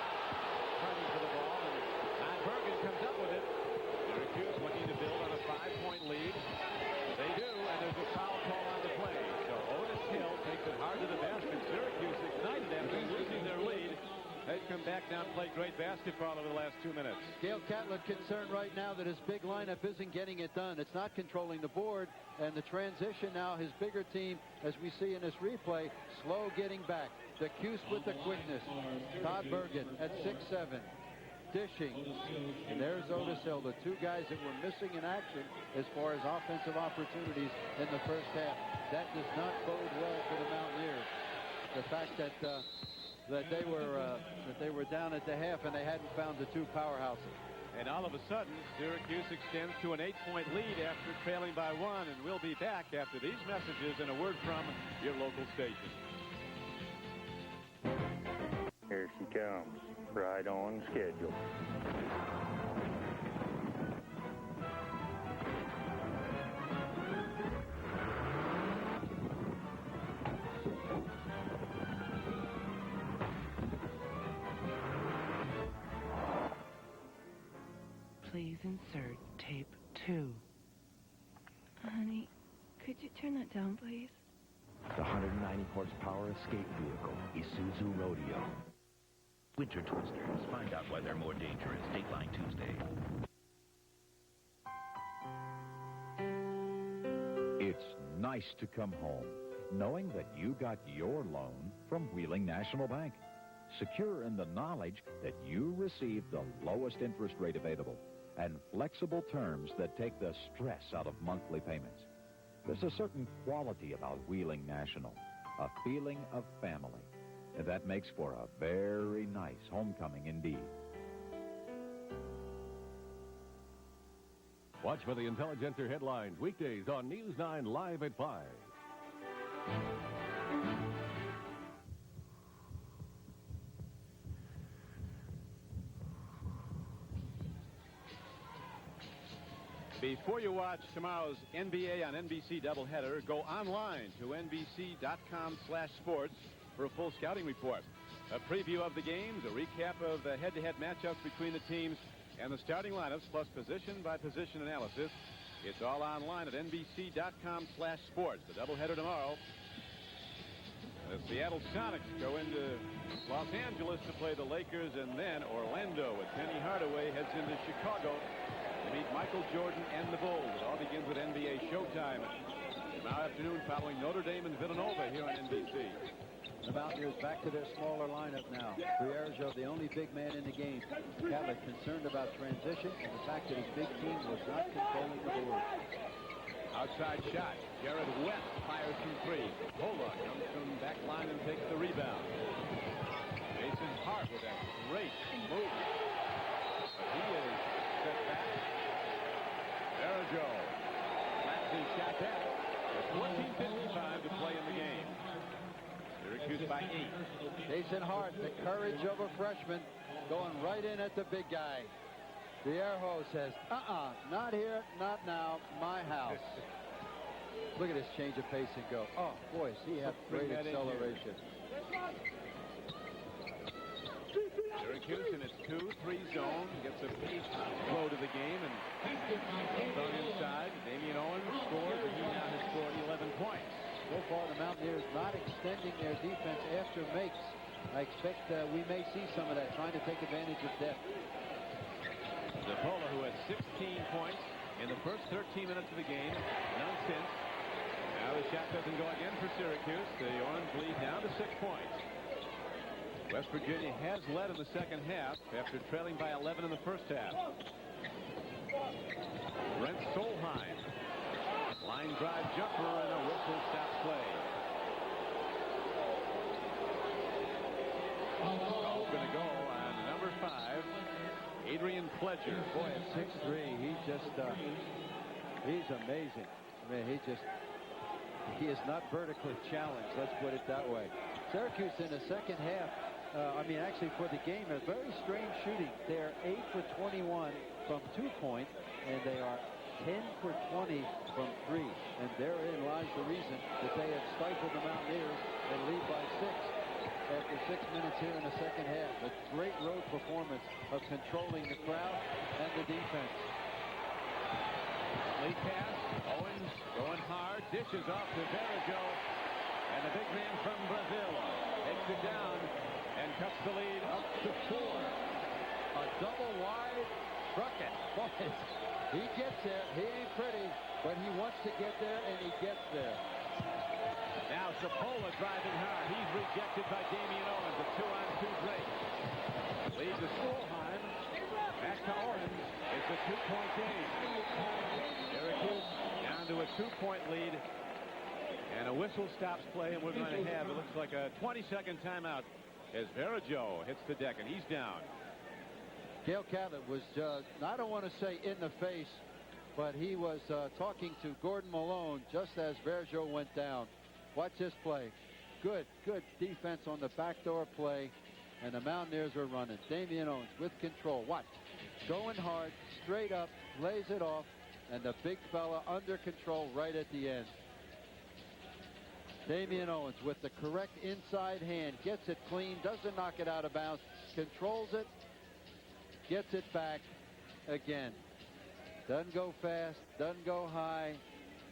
fighting for the ball. And Todd Bergen comes up with it. Syracuse looking to build on a 5-point lead. They do, and there's a foul call on the play. So Otis Hill takes it hard to the basket. Syracuse ignited after losing their lead. They've come back down and played great basketball over the last 2 minutes. Gail Catlett concerned right now that his big lineup isn't getting it done. It's not controlling the board, and the transition now, his bigger team, as we see in this replay, slow getting back. DeCuse with the quickness. Todd Bergen at 6'7". Dishing. And there's Otis Hill, the two guys that were missing in action as far as offensive opportunities in the first half. That does not bode well for the Mountaineers. The fact that they were down at the half and they hadn't found the two powerhouses. And all of a sudden, Syracuse extends to an 8-point lead after trailing by 1. And we'll be back after these messages and a word from your local station. Here she comes, right on schedule. Please insert tape 2. Honey, could you turn that down, please? The 190 horsepower escape vehicle, Isuzu Rodeo. Winter Twisters. Find out why they're more dangerous. Dateline Tuesday. It's nice to come home knowing that you got your loan from Wheeling National Bank. Secure in the knowledge that you received the lowest interest rate available and flexible terms that take the stress out of monthly payments. There's a certain quality about Wheeling National, a feeling of family, and that makes for a very nice homecoming indeed. Watch for the Intelligencer headlines weekdays on News 9 Live at 5. Before you watch tomorrow's NBA on NBC doubleheader, go online to nbc.com/sports for a full scouting report. A preview of the games, a recap of the head-to-head matchups between the teams, and the starting lineups, plus position-by-position analysis. It's all online at nbc.com/sports. The doubleheader tomorrow. The Seattle Sonics go into Los Angeles to play the Lakers, and then Orlando with Penny Hardaway heads into Chicago to meet Michael Jordan and the Bulls. It all begins with NBA Showtime tomorrow afternoon following Notre Dame and Villanova here on NBC. The Mountaineers back to their smaller lineup now. Frierzo, the only big man in the game. Catlett concerned about transition and the fact that his big team was not controlling the board. Outside shot. Jared West fires from 3. Pola comes from back line and takes the rebound. Jason Hart with that great move. But he is set back. Verjo slams his shot back. With 14:55 to play in the game. Syracuse by 8. Jason Hart, the courage of a freshman, going right in at the big guy. Vierho says, not here, not now, my house. Look at this change of pace and go. Oh, boy, does he have great acceleration. Syracuse in its 2-3 zone gets a pace flow to the game and thrown inside. Damian Owens scores, and he now has scored 11 points. So far, the Mountaineers not extending their defense after makes. I expect we may see some of that, trying to take advantage of depth. Zapola, who had 16 points in the first 13 minutes of the game, none since. Now the shot doesn't go again for Syracuse. The Orange lead down to 6 points. West Virginia has led in the second half after trailing by 11 in the first half. Brent Solheim. Line drive jumper and a whistle stop play. Ball's going to go on number 5. Adrian Pledger. Boy, at 6'3", he's amazing. I mean, he is not vertically challenged, let's put it that way. Syracuse in the second half actually for the game, a very strange shooting. They're 8 for 21 from 2-point, and they are 10 for 20 from 3. And therein lies the reason that they have stifled the Mountaineers and lead by 6 after 6 minutes here in the second half. A great road performance of controlling the crowd and the defense. Lead pass. Owens going hard. Dishes off to Verjo. And the big man from Brazil takes it down and cuts the lead up to 4. A double wide bucket. Boy, he gets there. He ain't pretty, but he wants to get there, and he gets there. Now Sapola driving hard. He's rejected by Damian Owens. A 2-on-2 break. Lead to Solheim. Back to Owens. It's a 2-point game. Syracuse down to a 2-point lead. And a whistle stops play, and we're going to have, it looks like a 20-second timeout as Verjo hits the deck, and he's down. Gail Catlett was, I don't want to say in the face, but he was talking to Gordon Malone just as Verjo went down. Watch this play. Good defense on the backdoor play, and the Mountaineers are running. Damian Owens with control. Watch. Going hard, straight up, lays it off, and the big fella under control right at the end. Damian Owens with the correct inside hand, gets it clean, doesn't knock it out of bounds, controls it, gets it back again. Doesn't go fast, doesn't go high,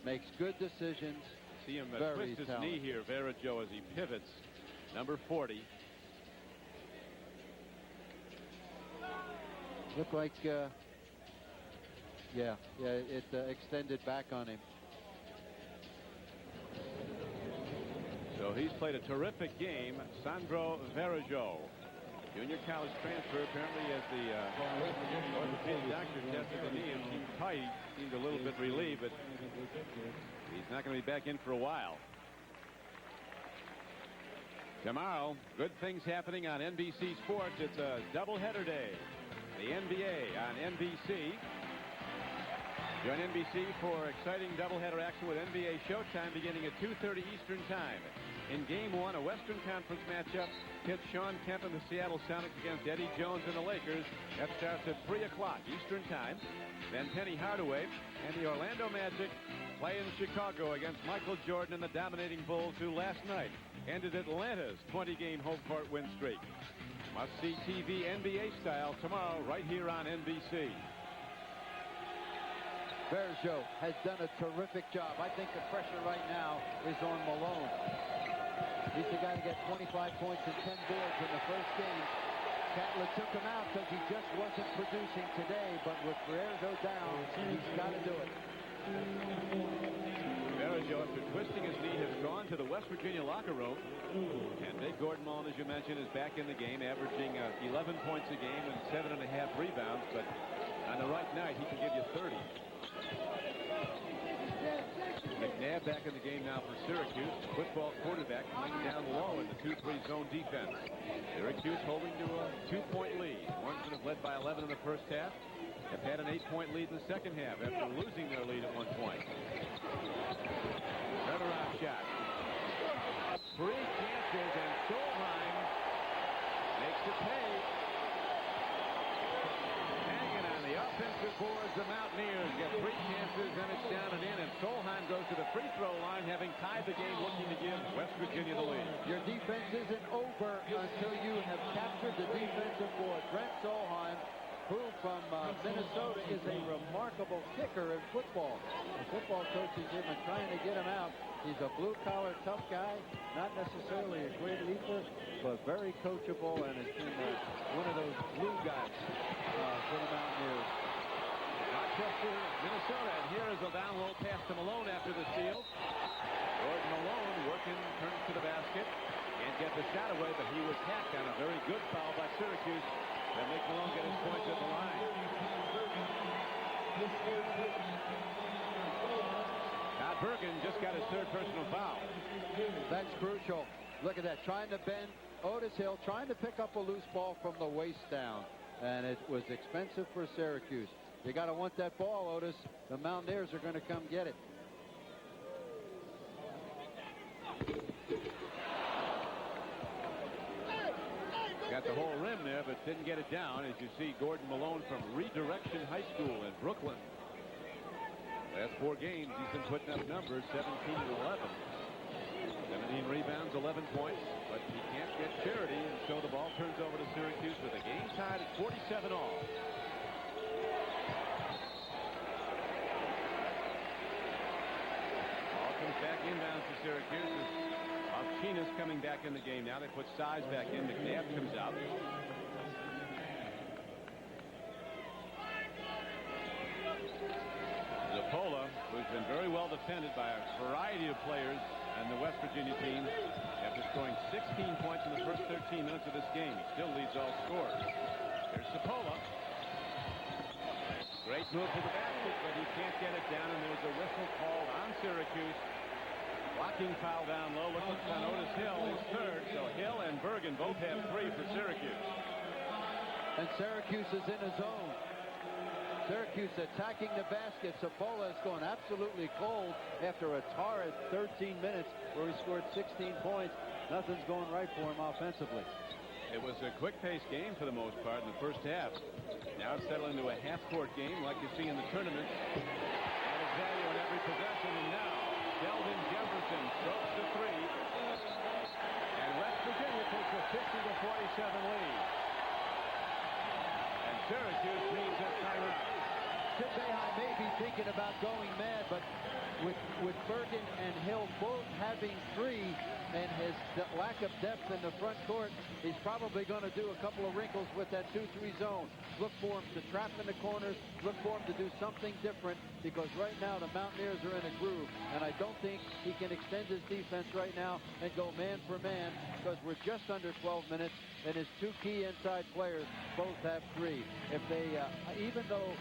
makes good decisions. See him Very twist his talented. knee here, Verjo, as he pivots. Number 40. Looked like, it extended back on him. So he's played a terrific game. Sandro Verjo, junior college transfer, apparently as the orthopedic doctor tested the knee and seemed tight. He seemed a little bit relieved, but he's not going to be back in for a while. Tomorrow, good things happening on NBC Sports. It's a doubleheader day. The NBA on NBC. Join NBC for exciting doubleheader action with NBA Showtime beginning at 2:30 Eastern Time. In Game 1, a Western Conference matchup pits Sean Kemp and the Seattle Sonics against Eddie Jones and the Lakers. That starts at 3 o'clock Eastern Time. Then Penny Hardaway and the Orlando Magic play in Chicago against Michael Jordan and the dominating Bulls, who last night ended Atlanta's 20-game home court win streak. Must-see TV NBA style tomorrow right here on NBC. Verjo has done a terrific job. I think the pressure right now is on Malone. He's the guy to get 25 points and 10 boards in the first game. Catlett took him out because he just wasn't producing today, but with Verjo down, he's got to do it. Verjo, after twisting his knee, has gone to the West Virginia locker room. And big Gordon Malone, as you mentioned, is back in the game, averaging 11 points a game and 7.5 rebounds. But on the right night, he can give you 30. McNabb back in the game now for Syracuse. Football quarterback playing down low in the 2-3 zone defense. Syracuse holding to a 2-point lead. Orangemen have led by 11 in the first half. Have had an 8-point lead in the second half after losing their lead at one point. Fedorov shot. 3 chances, and Solheim makes it pay. Hanging on the offensive boards, the Mountaineers get 3 chances, and it's down and in, and Solheim goes to the free throw line, having tied the game, looking to give West Virginia the lead. Your defense isn't over until you have captured the defensive board. Brent Solheim, who from Minnesota is a remarkable kicker in football. The football coaches have been trying to get him out. He's a blue-collar, tough guy, not necessarily a great leaper, but very coachable, and has been one of those glue guys for the Mountaineers. Rochester, Minnesota, and here is a down low pass to Malone after the steal. Gordon Malone working, turns to the basket. Can't get the shot away, but he was hacked on a very good foul by Syracuse. That makes Malone get his points at the line. Todd Bergen just got his 3rd personal foul. That's crucial. Look at that, trying to bend Otis Hill, trying to pick up a loose ball from the waist down. And it was expensive for Syracuse. You got to want that ball, Otis. The Mountaineers are going to come get it. Got the whole rim there, but didn't get it down. As you see, Gordon Malone from Redirection High School in Brooklyn. Last 4 games, he's been putting up numbers, 17 and 11. 17 rebounds, 11 points, but he can't get charity, and so the ball turns over to Syracuse with a game tied at 47 all. Ball comes back inbounds to Syracuse. Alcina's coming back in the game now. They put Size back in. McNabb comes out. Zapola, who's been very well defended by a variety of players and the West Virginia team, after scoring 16 points in the first 13 minutes of this game. He still leads all scorers. Here's Zapola. Great move to the basket, but he can't get it down, and there's a whistle called on Syracuse. Blocking foul down low. Looks on Otis Hill. He's third, so Hill and Bergen both have 3 for Syracuse. And Syracuse is in a zone. Syracuse attacking the basket. Zapola is going absolutely cold after a torrid 13 minutes where he scored 16 points. Nothing's going right for him offensively. It was a quick-paced game for the most part in the first half. Now it's settled into a half-court game like you see in the tournament. Added value on every possession, and now Sheldon Jefferson strokes the 3. And West Virginia takes a 50-47 lead. And Syracuse needs a timeout. Chip Boeheim may be thinking about going mad, but with Bergen and Hill both having 3 and his lack of depth in the front court, he's probably going to do a couple of wrinkles with that 2-3 zone. Look for him to trap in the corners. Look for him to do something different, because right now the Mountaineers are in a groove, and I don't think he can extend his defense right now and go man for man, because we're just under 12 minutes, and his 2 key inside players both have 3. If they, even though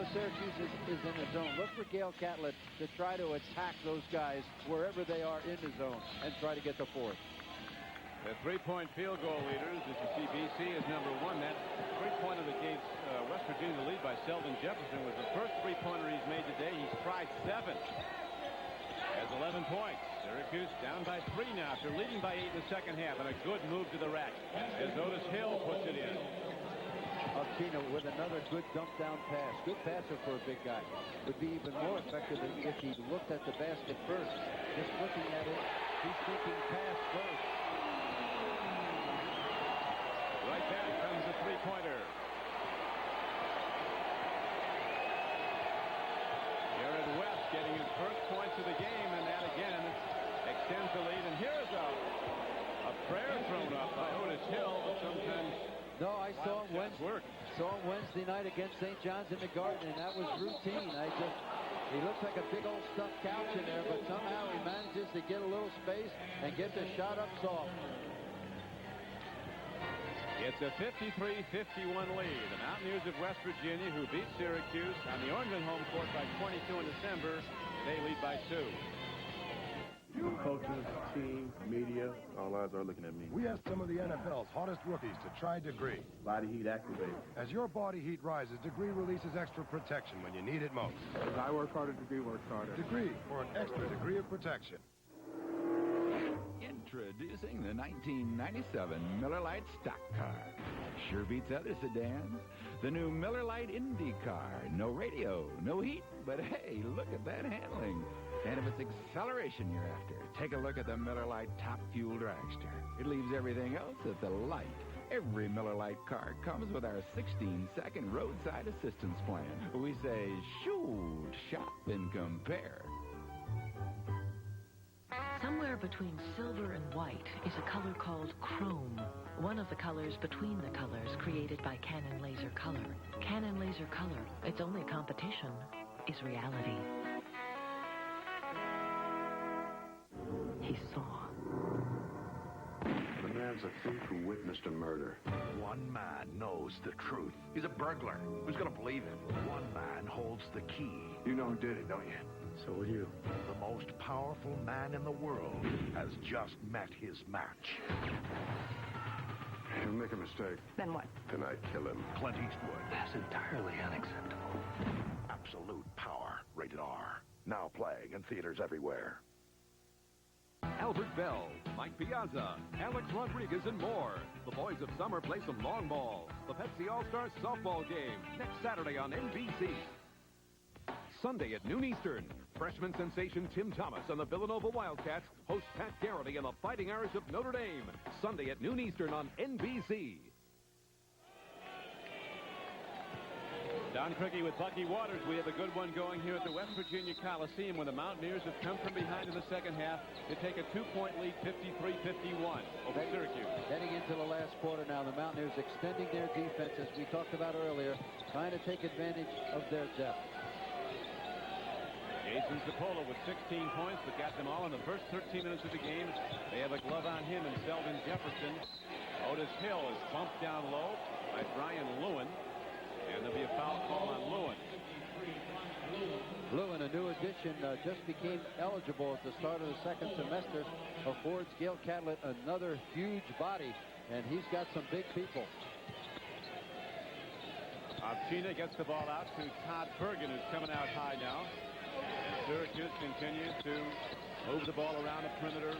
Syracuse is in the zone, look for Gail Catlett to try to attack those guys wherever they are in the zone and try to get the 4th. The 3-point field goal leaders, as you see, BC is number 1. That 3-pointer that gave West Virginia the lead by Sheldon Jefferson was the first 3-pointer he's made today. He's tried 7. Has 11 points. Syracuse down by 3 now after leading by 8 in the second half, and a good move to the rack as Otis Hill puts it in. Alcina with another good dump down pass. Good passer for a big guy. Would be even more effective if he looked at the basket first. Just looking at it, he's thinking pass first. Right back comes the 3-pointer. Jared West getting his first points of the game, and that again extends the lead. And here's a prayer thrown up by Otis Hill, but sometimes... No, I saw him Wednesday night against St. John's in the Garden, and that was routine. He looks like a big old stuffed couch in there, but somehow he manages to get a little space and get the shot up soft. It's a 53-51 lead. The Mountaineers of West Virginia, who beat Syracuse on the Oregon home court by 22 in December, they lead by 2. Coaches, team, media, all eyes are looking at me. We asked some of the NFL's hottest rookies to try Degree. Body heat activated. As your body heat rises, Degree releases extra protection when you need it most. As I work harder, Degree works harder. Degree, for an extra degree of protection. Introducing the 1997 Miller Lite stock car. Sure beats other sedans. The new Miller Lite Indy car. No radio, no heat, but hey, look at that handling. And if it's acceleration you're after, take a look at the Miller Lite Top Fuel Dragster. It leaves everything else at the light. Every Miller Lite car comes with our 16-second roadside assistance plan. We say, shoot, shop, and compare. Somewhere between silver and white is a color called chrome. One of the colors between the colors created by Canon Laser Color. Canon Laser Color, its only competition is reality. He saw. The man's a thief who witnessed a murder. One man knows the truth. He's a burglar. Who's going to believe him? One man holds the key. You know who did it, don't you? So will you. The most powerful man in the world has just met his match. He'll make a mistake. Then what? Then I kill him. Clint Eastwood. That's entirely unacceptable. Absolute Power. Rated R. Now playing in theaters everywhere. Albert Bell, Mike Piazza, Alex Rodriguez, and more. The boys of summer play some long ball. The Pepsi All-Star softball game next Saturday on NBC. Sunday at noon Eastern, freshman sensation Tim Thomas and the Villanova Wildcats host Pat Garrity and the Fighting Irish of Notre Dame. Sunday at noon Eastern on NBC. Don Criqui with Bucky Waters. We have a good one going here at the West Virginia Coliseum when the Mountaineers have come from behind in the second half to take a 2-point lead, 53-51 over Syracuse. Heading into the last quarter now, the Mountaineers extending their defense, as we talked about earlier, trying to take advantage of their depth. Jason Zapola with 16 points, but got them all in the first 13 minutes of the game. They have a glove on him and Selden Jefferson. Otis Hill is bumped down low by Brian Lewin. And there'll be a foul call on Lewin. Lewin, a new addition, just became eligible at the start of the second semester. Affords Gail Catlett another huge body, and he's got some big people. Avcina gets the ball out to Todd Bergen, who's coming out high now. And Syracuse continues to move the ball around the perimeter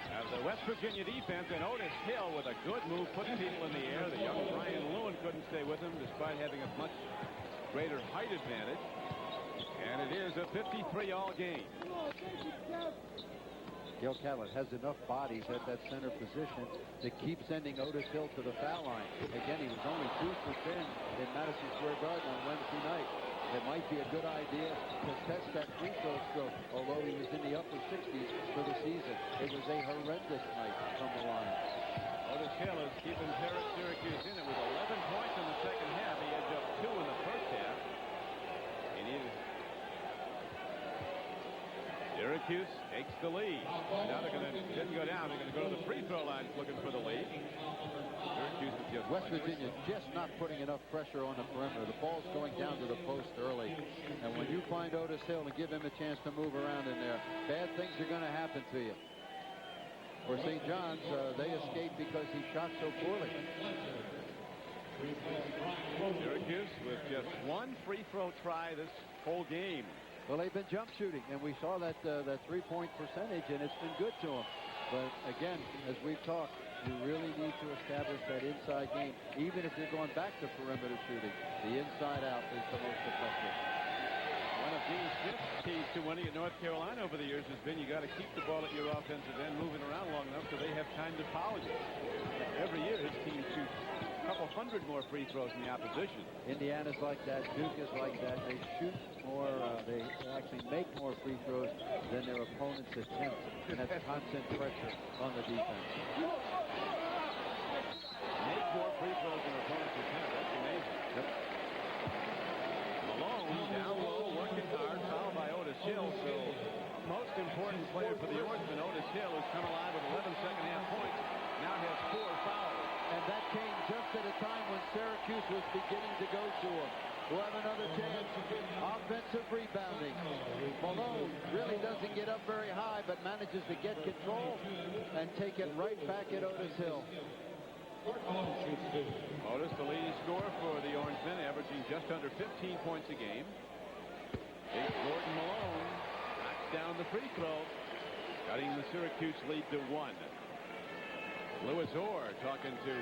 of the West Virginia defense, and Otis Hill with a good move, putting people in the air. The young Brian Lewin couldn't stay with him despite having a much greater height advantage. And it is a 53-all game. Gail Catlett has enough bodies at that center position to keep sending Otis Hill to the foul line. Again, he was only 2 for 10 in Madison Square Garden on Wednesday night. It might be a good idea to test that free throw stroke, although he was in the upper 60s for the season. It was a horrendous night from the line. Otis Hill is keeping Syracuse in it with 11 points in the second half. He edged up 2 in the first half. He needed... Syracuse takes the lead. Now they're going to didn't go down. They're going to go to the free throw line looking for the lead. Syracuse is just West Virginia just not putting enough pressure on the perimeter. The ball's going down to the post early. And when you find Otis Hill and give him a chance to move around in there, bad things are going to happen to you. For St. John's, they escaped because he shot so poorly. Syracuse with just 1 free throw try this whole game. Well, they've been jump shooting, and we saw that three-point percentage, and it's been good to them. But again, as we've talked, you really need to establish that inside game. Even if you're going back to perimeter shooting, the inside out is the most effective. One of Dean Smith's keys to winning at North Carolina over the years has been you got to keep the ball at your offensive end moving around long enough so they have time to foul you. Every year his team shoots a couple hundred more free throws than the opposition. Indiana's like that. Duke is like that. They shoot more. They actually make more free throws than their opponents attempt. And that's constant pressure on the defense. Make more free throws than their opponents attempt. That's amazing. Yep. Malone down low, working hard, fouled by Otis Hill. So most important player for the Oarsmen, Otis Hill, who's come alive with 11 second-half points, now has 4 fouls. And that came just at a time when Syracuse was beginning to go to him. We'll have another chance. Offensive rebounding. Malone really doesn't get up very high, but manages to get control and take it right back at Otis Hill. Otis, the leading scorer for the Orangemen, averaging just under 15 points a game. Big Gordon Malone knocks down the free throw, cutting the Syracuse lead to 1. Louis Orr talking to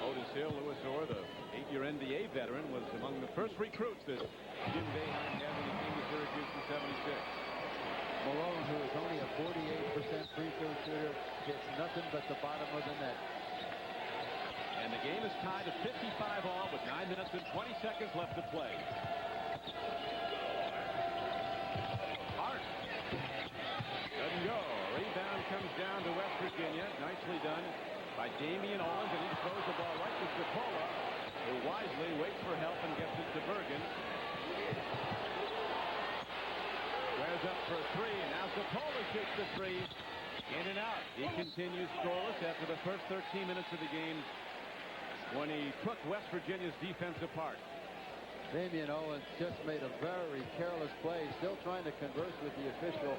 Otis Hill. Louis Orr, the 8-year NBA veteran, was among the first recruits that Jim Boeheim had when he came to Syracuse in '76. Malone, who is only a 48% free throw shooter, gets nothing but the bottom of the net. And the game is tied at 55 all with 9 minutes and 20 seconds left to play. Hart doesn't go. Rebound comes down to West Virginia. Nicely done by Damian Owens, and he throws the ball right to Zapola, who wisely waits for help and gets it to Bergen. Squares up for a 3, and now Zapola shoots the 3. In and out. He continues scoreless after the first 13 minutes of the game when he took West Virginia's defense apart. Damian Owens just made a very careless play, still trying to converse with the official.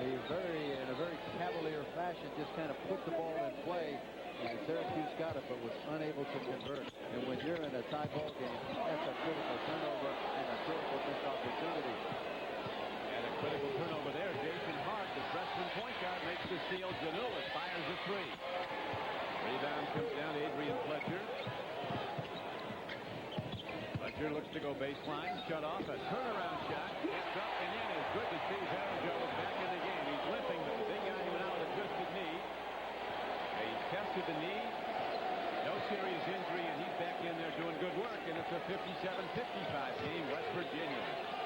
He in a very cavalier fashion, just kind of put the ball in play, and Syracuse got it, but was unable to convert. And when you're in a tie ball game, that's a critical turnover and a critical missed opportunity. And a Critical turnover there. Jason Hart, the freshman point guard, makes the steal. Janulis fires a three. Rebound comes down to Adrian Fletcher. Fletcher looks to go baseline. Shut off. A turnaround shot. It's up and in. It's good to see Verjo is back in the game. He's limping, but the big guy went out with a twisted knee. He tested the knee. No serious injury, and he's back in there doing good work. And it's a 57-55 game, West Virginia.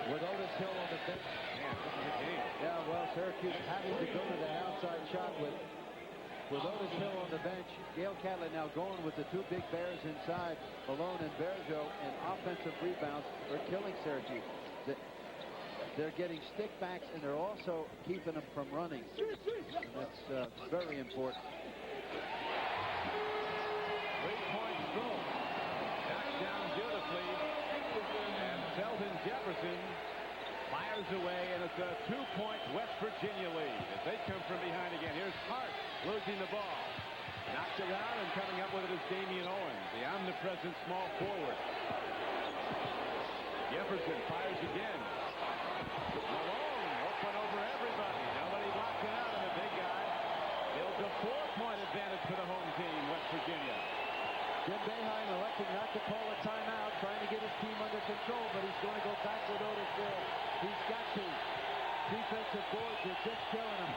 With Otis Hill on the bench. Man, that's a good game. Yeah, well, Syracuse having to go to the outside shot with Otis Hill on the bench. Gail Catlett now going with the two big bears inside, Malone and Verjo, and offensive rebounds are killing Syracuse. They're getting stickbacks, and they're also keeping them from running. And that's very important. 3-point stroke. Knocked down beautifully. And Sheldon Jefferson fires away, and it's a 2-point West Virginia lead as they come from behind again. Here's Hart losing the ball. Knocked around, and coming up with it is Damian Owens, the omnipresent small forward. Jefferson fires again. Malone open over everybody. Nobody blocked it out, and the big guy builds a 4-point advantage for the home team, West Virginia. Jim Boeheim electing not to call a timeout, trying to get his team under control, but he's going to go back with Otis Hill. He's got to. Defensive boards are just killing him.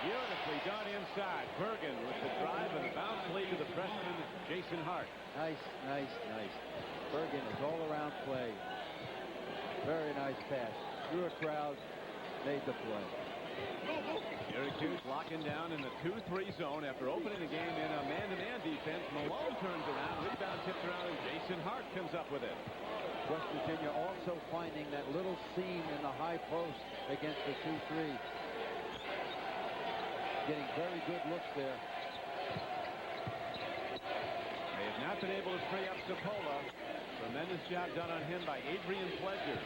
Beautifully done inside. Bergen with the drive and a bounce lead to the freshman, Jason Hart. Nice, nice, nice. Bergen is all-around play. Very nice pass. Through a crowd, made the play. Syracuse locking down in the 2-3 zone after opening the game in a man-to-man defense. Malone turns around, rebound tipped around, and Jason Hart comes up with it. West Virginia also finding that little seam in the high post against the 2-3. Getting very good looks there. They have not been able to free up Sapola. Tremendous job done on him by Adrian Fletcher.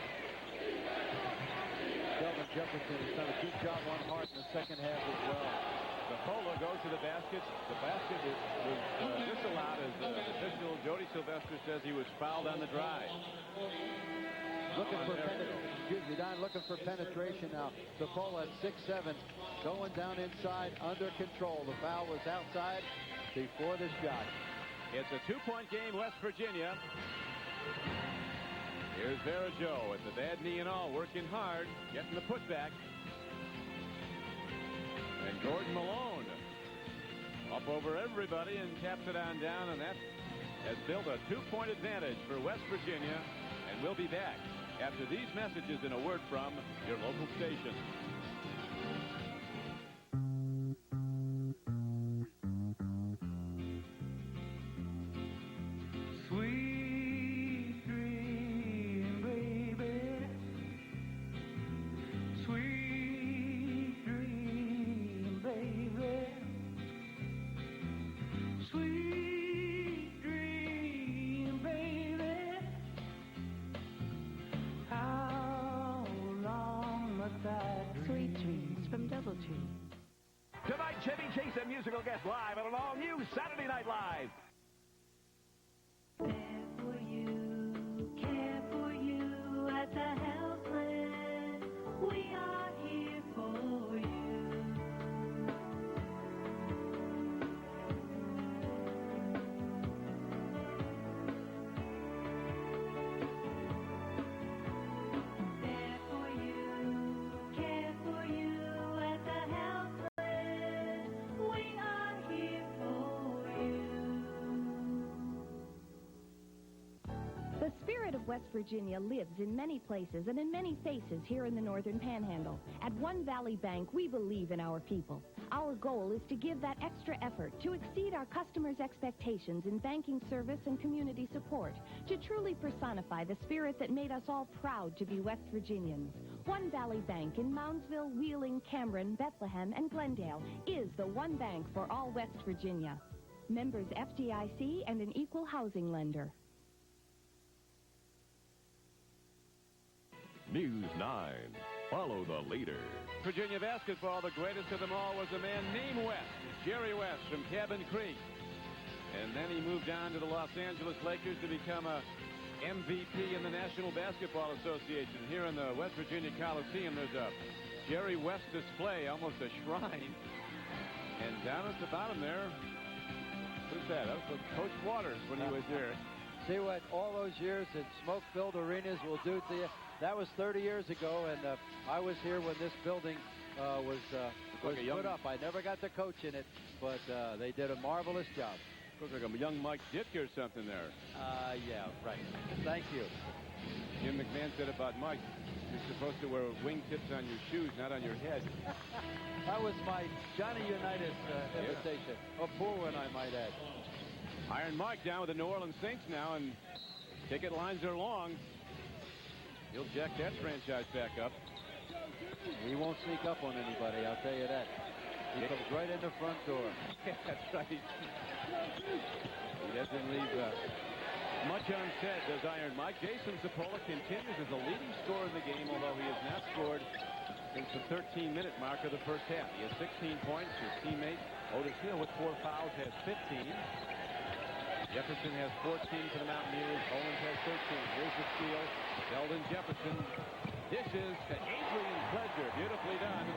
Sheldon Jefferson has done a good job on Hart in the second half as well. Sapola goes to the basket. The basket was disallowed as official Jody Sylvester says he was fouled on the drive. Looking for looking for penetration now. Sapola at 6'7", going down inside, under control. The foul was outside before the shot. It's a 2-point game, West Virginia. Here's Verjo with the bad knee and all, working hard, getting the putback. And Gordon Malone up over everybody and taps it on down, and that has built a 2-point advantage for West Virginia. And we'll be back after these messages and a word from your local station. Sweet dream, baby. Sweet dream, baby. Sweet dream, baby. How long must I dream? Sweet dreams from Doubletree. Tonight, Chevy Chase and musical guest live at an all-new Saturday Night Live. There for you, care for you at the health plan. We are here for you. There for you, care for you at the health plan. We are here for you. The spirit of West Virginia lives in many places and in many faces here in the Northern Panhandle. At One Valley Bank, we believe in our people. Our goal is to give that extra effort to exceed our customers' expectations in banking service and community support, to truly personify the spirit that made us all proud to be West Virginians. One Valley Bank in Moundsville, Wheeling, Cameron, Bethlehem, and Glendale is the one bank for all West Virginia. Members FDIC and an equal housing lender. News 9. Follow the leader. Virginia basketball, the greatest of them all was a man named West, Jerry West from Cabin Creek. And then he moved on to the Los Angeles Lakers to become a MVP in the National Basketball Association. Here in the West Virginia Coliseum, there's a Jerry West display, almost a shrine. And down at the bottom there, who's that? That was Coach Waters when he was here. See what all those years in smoke-filled arenas will do to you. That was 30 years ago, and I was here when this building was put up. I never got to coach in it, but they did a marvelous job. Looks like a young Mike Ditka or something there. Yeah, right. Thank you. Jim McMahon said about Mike, you're supposed to wear wingtips on your shoes, not on your head. That was my Johnny Unitas imitation. A poor one, I might add. Iron Mike down with the New Orleans Saints now, and ticket lines are long. He'll jack that franchise back up. He won't sneak up on anybody, I'll tell you that. He comes right in the front door. That's right. He doesn't leave much unsaid, does Iron Mike. Jason Cipolla continues as the leading scorer in the game, although he has not scored since the 13-minute mark of the first half. He has 16 points. His teammate Otis Hill with 4 fouls has 15. Jefferson has 14 for the Mountaineers. Owens has 13. Here's the steal. Sheldon Jefferson dishes to Adrian Pledger. Beautifully done.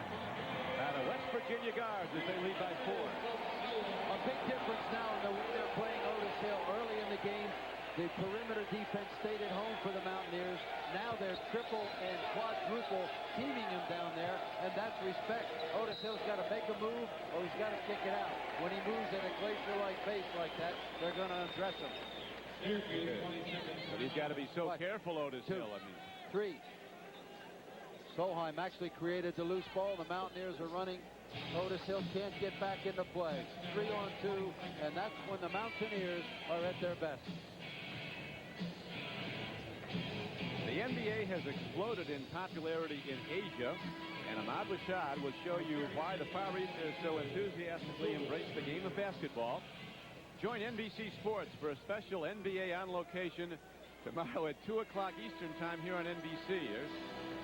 The West Virginia Guards as they lead by 4. A big difference now in the way they're playing Otis Hill. Early in the game, the perimeter defense stayed at home for the Mountaineers. Now they're triple and quadruple teaming him down there, and that's respect. Otis Hill's got to make a move, or he's got to kick it out. When he moves at a glacier-like pace like that, they're going to undress him. But he's got to be so careful, Otis Hill. 3. Solheim actually created the loose ball. The Mountaineers are running. Otis Hill can't get back into play. 3 on 2, and that's when the Mountaineers are at their best. The NBA has exploded in popularity in Asia, and Ahmad Rashad will show you why the Far East has so enthusiastically embraced the game of basketball. Join NBC Sports for a special NBA on location tomorrow at 2 o'clock Eastern time here on NBC. Here's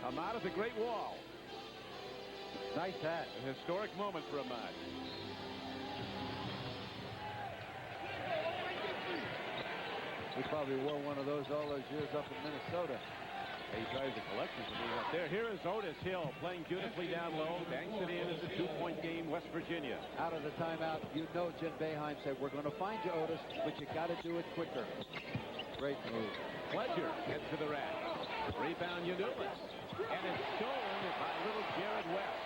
Ahmad at the Great Wall. Nice hat. A historic moment for Ahmad. He probably wore one of those all those years up in Minnesota. He tries to collect it up there. Here is Otis Hill playing beautifully down low. Banks it in. It's a 2-point game, West Virginia. Out of the timeout, you know Jim Boeheim said, we're going to find you, Otis, but you got to do it quicker. Great move. Pledger heads to the rack. Rebound, Unulis. And it's stolen by little Jared West.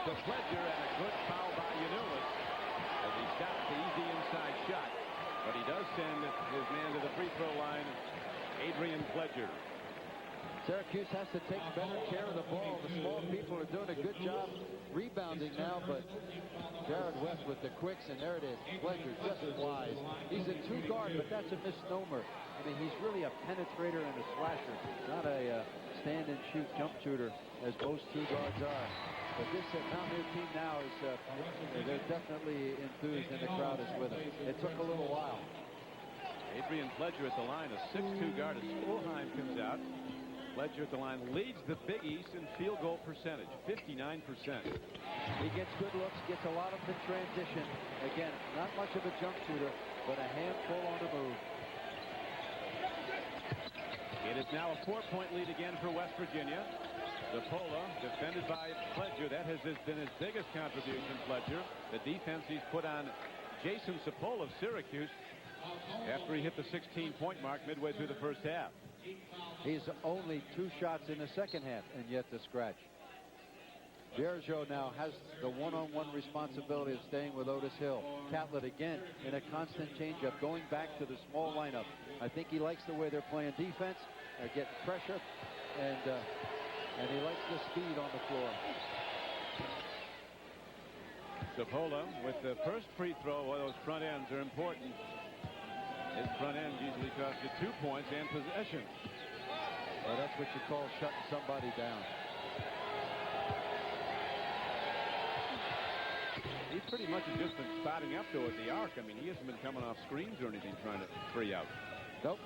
To Pledger, and a good foul by Unulis as he stops the easy inside shot. But he does send his man to the free throw line, Adrian Pledger. Syracuse has to take better care of the ball. The small people are doing a good job rebounding now, but Jared West with the quicks, and there it is. Pledger just wise. He's a 2-guard, but that's a misnomer. I mean, he's really a penetrator and a slasher, not a stand-and-shoot jump shooter, as most 2-guards are. But this Mountaineer team now is, they're definitely enthused, and the crowd is with them. It took a little while. Adrian Pledger at the line, a 6'2 guard as Solheim comes out. Pledger at the line leads the Big East in field goal percentage, 59%. He gets good looks, gets a lot of the transition. Again, not much of a jump shooter, but a handful on the move. It is now a 4-point lead again for West Virginia. Cipolla defended by Pledger. That has been his biggest contribution, Pledger. The defense he's put on Jason Cipolla of Syracuse after he hit the 16-point mark midway through the first half. He's only 2 shots in the second half, and yet the scratch. Bergeau now has the one-on-one responsibility of staying with Otis Hill. Catlett again in a constant changeup, going back to the small lineup. I think he likes the way they're playing defense, getting pressure, and he likes the speed on the floor. Cipolla with the first free throw. Well, those front ends are important. His front end usually costs you 2 points and possession. Well, that's what you call shutting somebody down. He pretty much has just been spotting up, though, at the arc. I mean, he hasn't been coming off screens or anything trying to free out. Nope.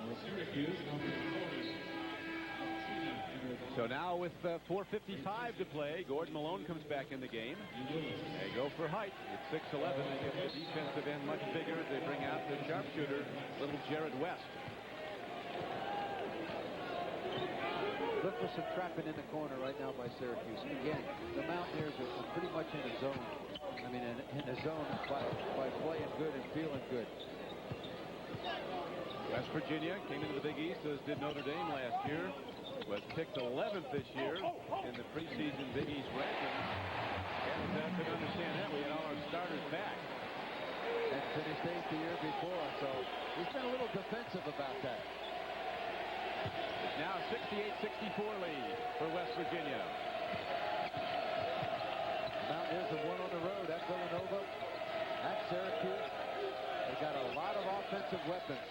So now with 4:55 to play, Gordon Malone comes back in the game. They go for height. It's 6'11". They get the defensive end much bigger. They bring out the sharpshooter, little Jared West. Look for some trapping in the corner right now by Syracuse. Again, the Mountaineers are pretty much in a zone. I mean, in a zone by playing good and feeling good. West Virginia came into the Big East, as did Notre Dame last year. Was picked 11th this year in the preseason Big East rankings. And couldn't understand that. We had all our starters back. And finished 8th the year before, so he's been a little defensive about that. It's now a 68-64 lead for West Virginia. The Mountaineers have won on the road at Villanova, at Syracuse. They got a lot of offensive weapons.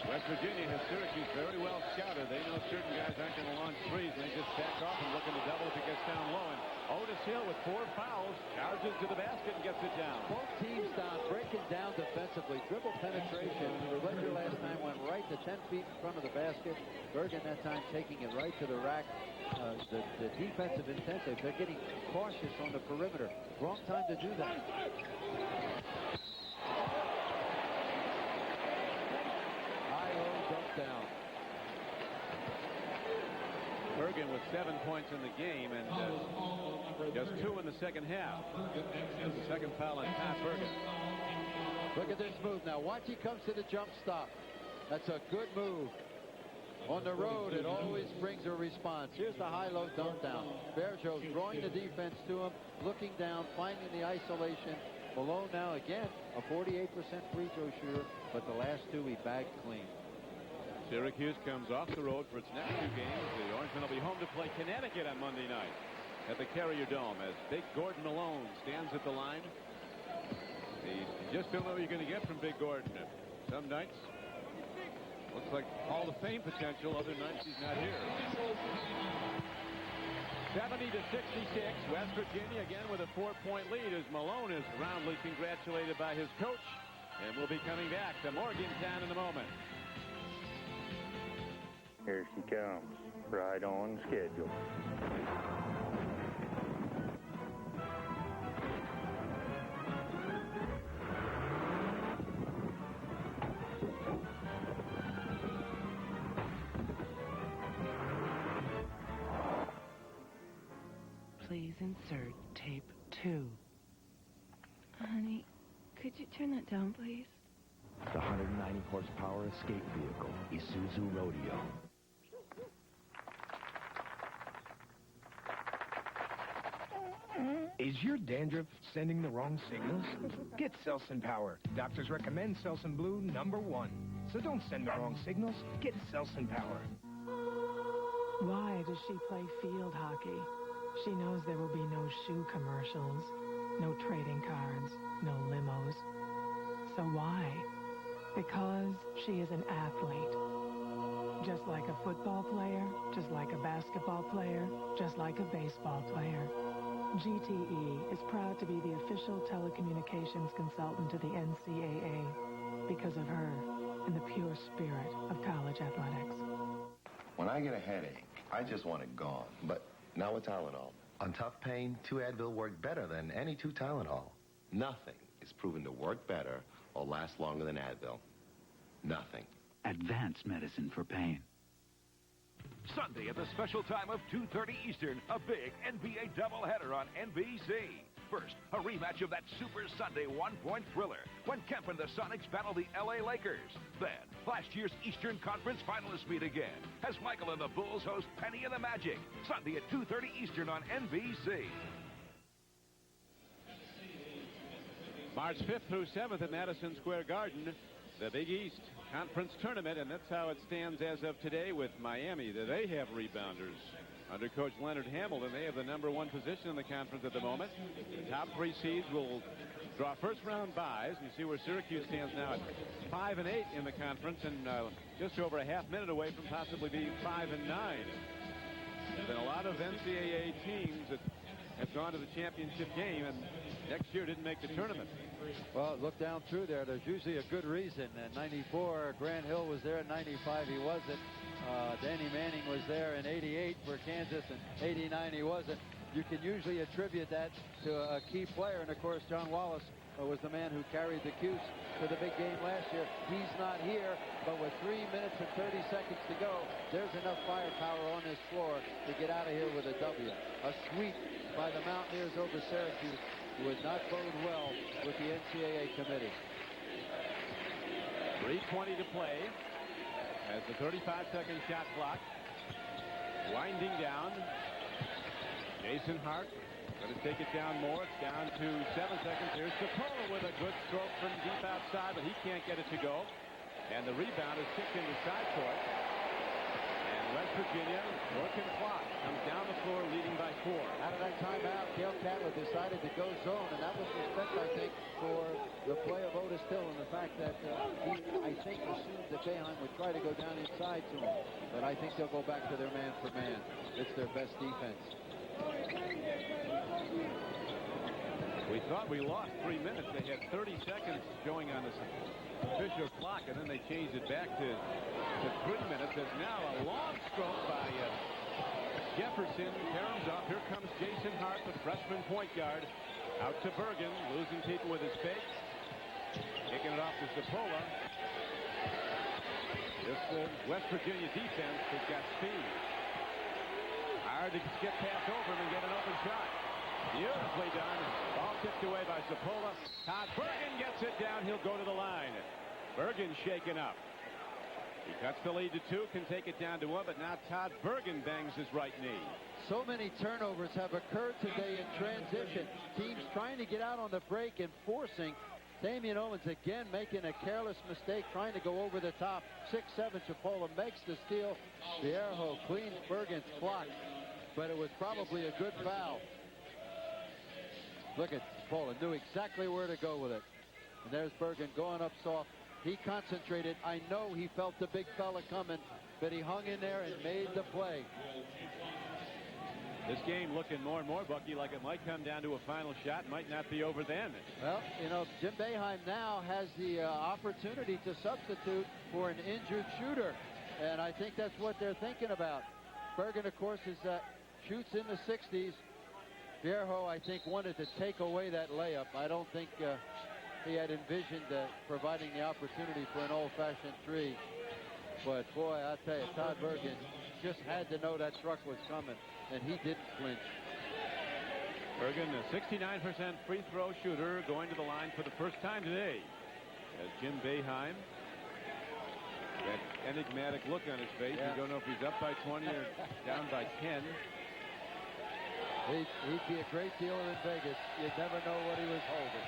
West Virginia has Syracuse very well scouted. They know certain guys aren't going to launch threes, and they just back off and looking to double if it gets down low. And Otis Hill with 4 fouls charges to the basket and gets it down. Both teams down, breaking down defensively. Dribble penetration. The Ledger last time went right to 10 feet in front of the basket. Bergen that time taking it right to the rack. The defensive intent, they're getting cautious on the perimeter. Wrong time to do that. Down. Bergen with 7 points in the game and just 2 in the second half. That's the second foul on Pat Bergen. Look at this move now. Watch, he comes to the jump stop. That's a good move. On the road, it always brings a response. Here's the high-low dunk down. Bergeau drawing the defense to him, looking down, finding the isolation. Malone now again a 48% free throw shooter, but the last 2 he bagged clean. Syracuse comes off the road for its next 2 games. The Orangemen will be home to play Connecticut on Monday night at the Carrier Dome as Big Gordon Malone stands at the line. You just don't know what you're going to get from Big Gordon. Some nights looks like Hall of Fame potential. Other nights he's not here. 70-66. West Virginia again with a 4-point lead as Malone is roundly congratulated by his coach. And we'll be coming back to Morgantown in a moment. Here she comes, right on schedule. Please insert tape 2. Honey, could you turn that down, please? The 190 horsepower escape vehicle, Isuzu Rodeo. Is your dandruff sending the wrong signals? Get Selsun Power. Doctors recommend Selsun Blue #1. So don't send the wrong signals. Get Selsun Power. Why does she play field hockey? She knows there will be no shoe commercials, no trading cards, no limos. So why? Because she is an athlete. Just like a football player, just like a basketball player, just like a baseball player. GTE is proud to be the official telecommunications consultant to the NCAA because of her and the pure spirit of college athletics. When I get a headache, I just want it gone. But not with Tylenol. On tough pain, 2 Advil work better than any 2 Tylenol. Nothing is proven to work better or last longer than Advil. Nothing. Advanced medicine for pain. Sunday at the special time of 2:30 Eastern, a big NBA doubleheader on NBC. First, a rematch of that Super Sunday one-point thriller when Kemp and the Sonics battle the LA Lakers. Then, last year's Eastern Conference finalists meet again as Michael and the Bulls host Penny and the Magic. Sunday at 2:30 Eastern on NBC. March 5th through 7th at Madison Square Garden, the Big East Conference Tournament, and that's how it stands as of today with Miami. They have rebounders. Under Coach Leonard Hamilton, they have the #1 position in the conference at the moment. The top 3 seeds will draw first-round byes. You see where Syracuse stands now at 5-8 in the conference, and just over a half minute away from possibly being 5-9. There's been a lot of NCAA teams that have gone to the championship game, and next year didn't make the tournament. Well, look down through there. There's usually a good reason. In 94, Grant Hill was there. In 95, he wasn't. Danny Manning was there in 88 for Kansas, and 89 he wasn't. You can usually attribute that to a key player, and of course John Wallace was the man who carried the Cuse to the big game last year. He's not here, but with 3 minutes and 30 seconds to go, there's enough firepower on this floor to get out of here with a W. A sweep by the Mountaineers over Syracuse would not bode well with the NCAA committee. 3:20 to play as the 35-second shot clock winding down. Jason Hart going to take it down more. It's down to 7 seconds. Here's Sapola with a good stroke from deep outside, but he can't get it to go. And the rebound is kicked into side court. And West Virginia, working clock, comes down the floor leading by 4. Out of that timeout, Gail Catlett decided to go zone, and that was respect, I think, for the play of Otis Hill and the fact that he, I think, assumed that Boeheim would try to go down inside to him. But I think they'll go back to their man-for-man. It's their best defense. We thought we lost 3 minutes. They had 30 seconds showing on the official clock, and then they changed it back to 3 minutes. There's now a long stroke by Jefferson. Caroms off. Here comes Jason Hart, the freshman point guard. Out to Bergen, losing people with his fake. Kicking it off to Sapola. This West Virginia defense has got speed. Hard to get past over and get an open shot. Beautifully done. Ball tipped away by Sapola. Todd Bergen gets it down. He'll go to the line. Bergen shaken up. He cuts the lead to 2, can take it down to 1, but now Todd Bergen bangs his right knee. So many turnovers have occurred today in transition. Teams trying to get out on the break and forcing. Damian Owens again making a careless mistake, trying to go over the top. 6'7" Sapola makes the steal. Vierho cleans Bergen's clock, but it was probably a good foul. Look at Sapola, knew exactly where to go with it. And there's Bergen going up soft. He concentrated. I know he felt the big fella coming, but he hung in there and made the play. This game looking more and more, Bucky, like it might come down to a final shot. Might not be over then. Well, you know, Jim Boeheim now has the opportunity to substitute for an injured shooter. And I think that's what they're thinking about. Bergen, of course, is shoots in the 60s. Vierho, I think, wanted to take away that layup. I don't think he had envisioned providing the opportunity for an old-fashioned 3. But, boy, I'll tell you, Todd Bergen just had to know that truck was coming, and he didn't flinch. Bergen, a 69% free throw shooter, going to the line for the first time today. As Jim Boeheim, that enigmatic look on his face. Yeah. You don't know if he's up by 20 or down by 10. He'd be a great dealer in Vegas. You'd never know what he was holding.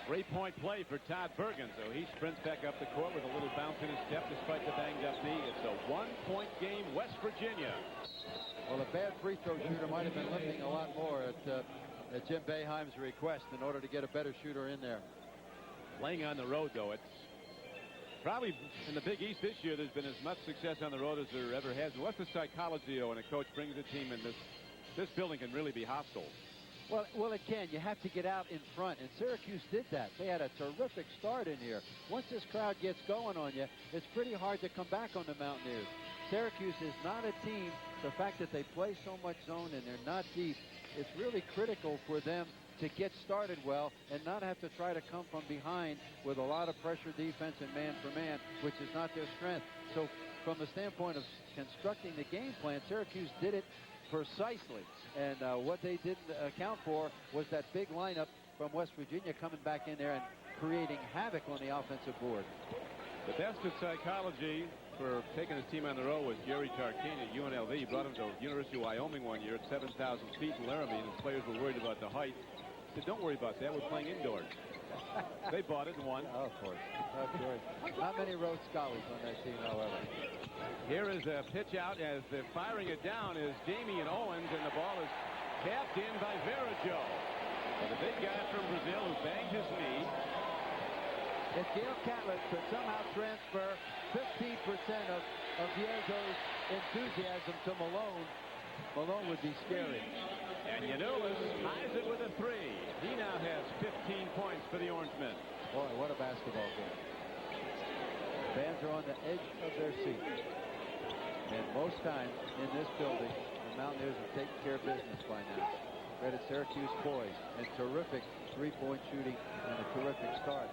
3-point play for Todd Bergen, so he sprints back up the court with a little bounce in his step despite the banged-up knee. It's a 1-point game, West Virginia. Well, a bad free throw shooter might have been lifting a lot more at Jim Boeheim's request in order to get a better shooter in there. Playing on the road, though, it's probably in the Big East this year, there's been as much success on the road as there ever has. What's the psychology, when a coach brings a team in this building can really be hostile? Well, it can. You have to get out in front, and Syracuse did that. They had a terrific start in here. Once this crowd gets going on you, it's pretty hard to come back on the Mountaineers. Syracuse is not a team. The fact that they play so much zone and they're not deep, it's really critical for them to get started well and not have to try to come from behind with a lot of pressure defense and man-for-man, which is not their strength. So from the standpoint of constructing the game plan, Syracuse did it precisely. And what they didn't account for was that big lineup from West Virginia coming back in there and creating havoc on the offensive board. The best of psychology for taking his team on the road was Jerry Tarkine at UNLV. He brought him to University of Wyoming one year at 7,000 feet in Laramie, and his players were worried about the height. He said, don't worry about that. We're playing indoors. They bought it and won. Oh, of course. Of course. Not many Rhodes Scholars on that team, however. Here is a pitch out as they're firing it down is Damian Owens, and the ball is tapped in by Verajo. The big guy from Brazil who banged his knee. If Gail Catlett could somehow transfer 15% of Viejo's enthusiasm to Malone, Malone would be scary. And Yanulis ties it with a 3. He now has 15 points for the Orangemen. Boy, what a basketball game. Fans are on the edge of their seats. And most times in this building, the Mountaineers have taken care of business by now. credit Syracuse poise and terrific three-point shooting and a terrific start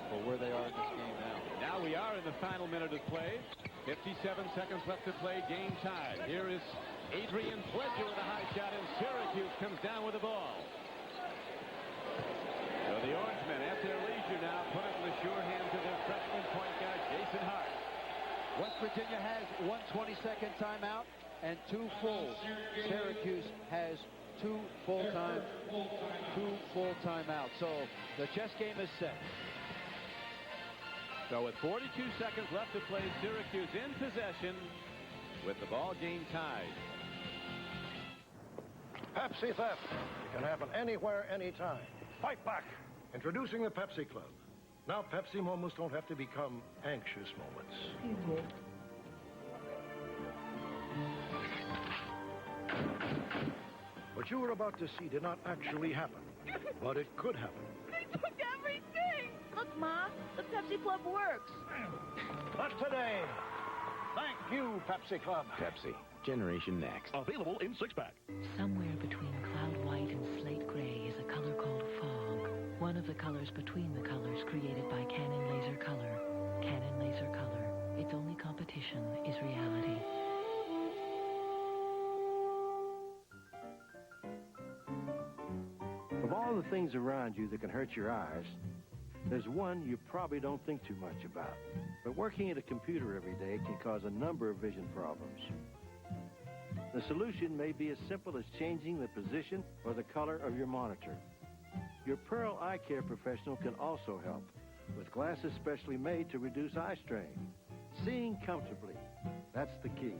for where they are in this game now. Now we are in the final minute of play. 57 seconds left to play, game tied. Here is Adrian Fletcher with a high shot, and Syracuse comes down with the ball. So the Orangemen, at their leisure now, put it in the sure hands of their freshman point guard, Jason Hart. West Virginia has 1 20-second timeout and 2 full. Syracuse has 2 full timeouts. So the chess game is set. So with 42 seconds left to play, Syracuse in possession with the ball game tied. Pepsi theft. It can happen anywhere, anytime. Fight back. Introducing the Pepsi Club. Now Pepsi moments don't have to become anxious moments. What you were about to see did not actually happen, but it could happen. They took everything! Look, Ma, the Pepsi Club works. Not today. Thank you, Pepsi Club. Pepsi. Generation Next. Available in 6-pack. Somewhere between cloud white and slate gray is a color called fog. One of the colors between the colors created by Canon Laser Color. Canon Laser Color. Its only competition is reality. Of all the things around you that can hurt your eyes, there's one you probably don't think too much about. But working at a computer every day can cause a number of vision problems. The solution may be as simple as changing the position or the color of your monitor. Your Pearl Eye Care professional can also help with glasses specially made to reduce eye strain. Seeing comfortably, that's the key.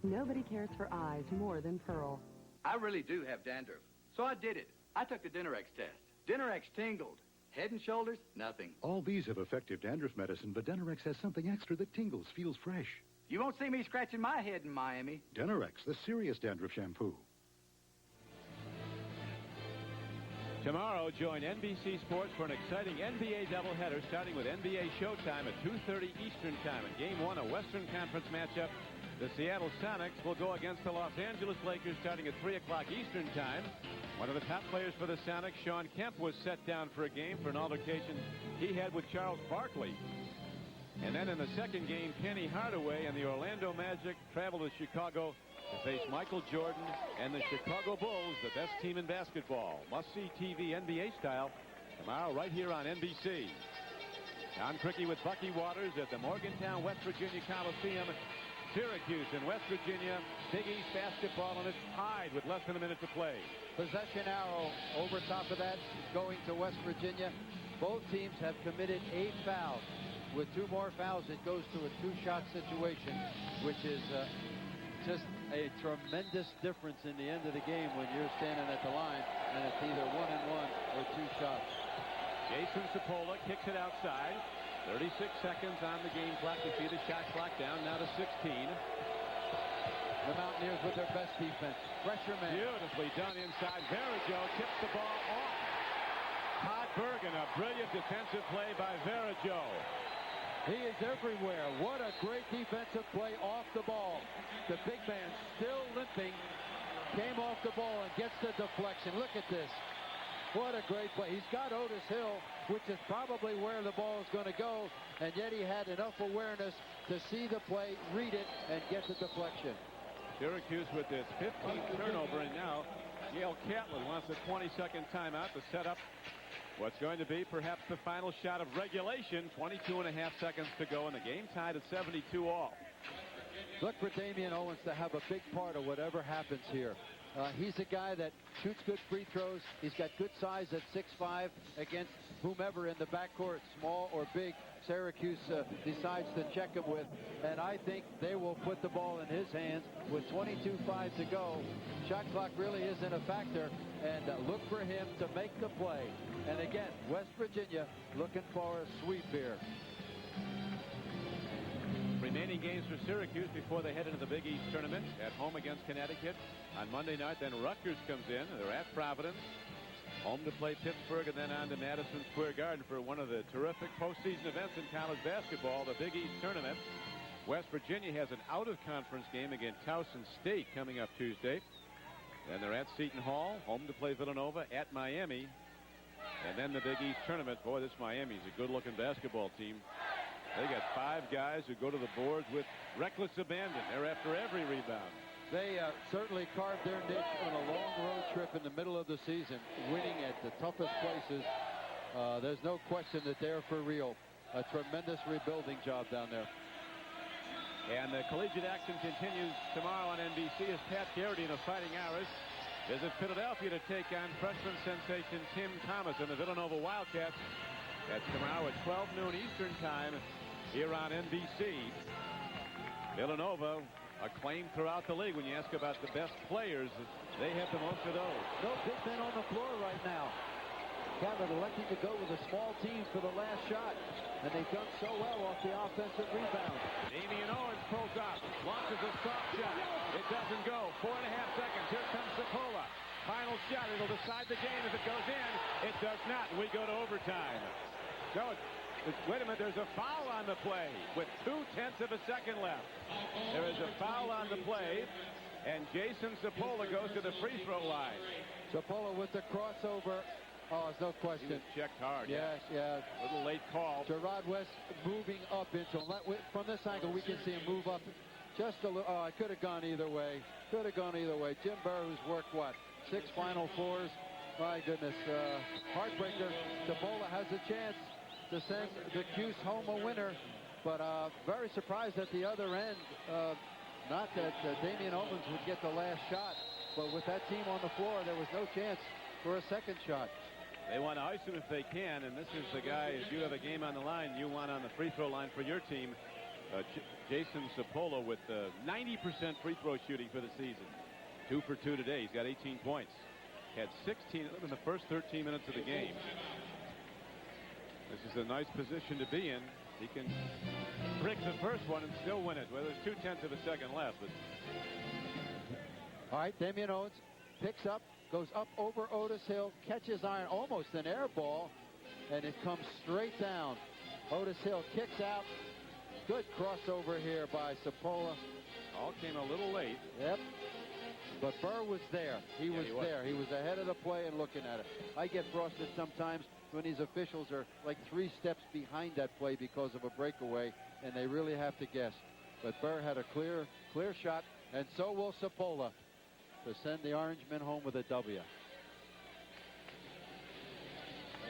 Nobody cares for eyes more than Pearl. I really do have dandruff, so I did it. I took the Dinerex test. Dinerex tingled. Head and shoulders, nothing. All these have effective dandruff medicine, but Dinerex has something extra that tingles, feels fresh. You won't see me scratching my head in Miami. Dinerex, the serious dandruff shampoo. Tomorrow, join NBC Sports for an exciting NBA doubleheader starting with NBA Showtime at 2:30 Eastern Time. In Game 1, a Western Conference matchup. The Seattle Sonics will go against the Los Angeles Lakers starting at 3 o'clock Eastern Time. One of the top players for the Sonics, Sean Kemp, was set down for a game for an altercation he had with Charles Barkley. And then in the second game, Penny Hardaway and the Orlando Magic travel to Chicago to face Michael Jordan and the Chicago Bulls, the best team in basketball. Must-see TV NBA style tomorrow right here on NBC. Don Criqui with Bucky Waters at the Morgantown, West Virginia Coliseum. Syracuse and West Virginia, Big East basketball, and it's tied with less than a minute to play. Possession arrow over top of that going to West Virginia. Both teams have committed 8 fouls. With 2 more fouls, it goes to a 2-shot situation, which is just a tremendous difference in the end of the game when you're standing at the line and it's either 1-1 or 2 shots. Jason Cipolla kicks it outside. 36 seconds on the game clock. You see the shot clock down now to 16. The Mountaineers with their best defense. Pressure man. Beautifully done inside. Verrajo tips the ball off. Todd Bergen, a brilliant defensive play by Verrajo. He is everywhere. What a great defensive play off the ball. The big man still limping. Came off the ball and gets the deflection. Look at this. What a great play. He's got Otis Hill, which is probably where the ball is going to go, and yet he had enough awareness to see the play, read it, and get the deflection. Syracuse with this 15th turnover, and now Gail Catlett wants a 20-second timeout to set up what's going to be perhaps the final shot of regulation. 22.5 seconds to go, and the game tied at 72 all. Look for Damian Owens to have a big part of whatever happens here. He's a guy that shoots good free throws. He's got good size at 6'5" against whomever in the backcourt, small or big, Syracuse decides to check him with. And I think they will put the ball in his hands with 22:5 to go. Shot clock really isn't a factor. And look for him to make the play. And again, West Virginia looking for a sweep here. Remaining games for Syracuse before they head into the Big East tournament. At home against Connecticut on Monday night. Then Rutgers comes in. They're at Providence. Home to play Pittsburgh, and then on to Madison Square Garden for one of the terrific postseason events in college basketball, the Big East tournament. West Virginia has an out-of-conference game against Towson State coming up Tuesday. And they're at Seton Hall, home to play Villanova, at Miami. And then the Big East tournament. Boy, this Miami's a good-looking basketball team. They got 5 guys who go to the boards with reckless abandon. They're after every rebound. They certainly carved their niche on a long road trip in the middle of the season, winning at the toughest places. There's no question that they're for real. A tremendous rebuilding job down there. And the collegiate action continues tomorrow on NBC as Pat Garrity and the Fighting Irish visit Philadelphia to take on freshman sensation Tim Thomas and the Villanova Wildcats. That's tomorrow at 12 noon Eastern time here on NBC. Villanova acclaimed throughout the league. When you ask about the best players, they have the most of those. No big men on the floor right now. Cabot electing to go with a small team for the last shot. And they've done so well off the offensive rebound. Damian Owens pulls up, launches a soft shot. It doesn't go. 4.5 seconds. Here comes Sapola. Final shot. It'll decide the game if it goes in. It does not. We go to overtime. So wait a minute. There's a foul on the play with 0.2 seconds left. There is a foul on the play, and Jason Sapola goes to the free throw line. Sapola with the crossover. Oh, there's no question. He was checked hard. Yes, yeah. Little late call. Gerard West moving up into him. From this angle, we can see him move up just a little. Oh, it could have gone either way. Could have gone either way. Jim Burr, who's worked, what, 6 Final Fours? My goodness. Heartbreaker. Sapola has a chance to send the Cuse home a winner. But very surprised at the other end. Not that Damian Owens would get the last shot. But with that team on the floor, there was no chance for a second shot. They want to ice him if they can, and this is the guy, if you have a game on the line, you want on the free throw line for your team. Jason Sapola with 90% free throw shooting for the season. 2 for 2 today. He's got 18 points. Had 16 in the first 13 minutes of the game. This is a nice position to be in. He can brick the first one and still win it. Well, there's 0.2 seconds left. But... All right, Damian Owens picks up. Goes up over Otis Hill, catches iron, almost an air ball, and it comes straight down. Otis Hill kicks out. Good crossover here by Sapola. All came a little late. Yep. But Burr was there. He was there. He was ahead of the play and looking at it. I get frosted sometimes when these officials are like 3 steps behind that play because of a breakaway, and they really have to guess. But Burr had a clear shot, and so will Sapola, to send the Orangemen home with a W.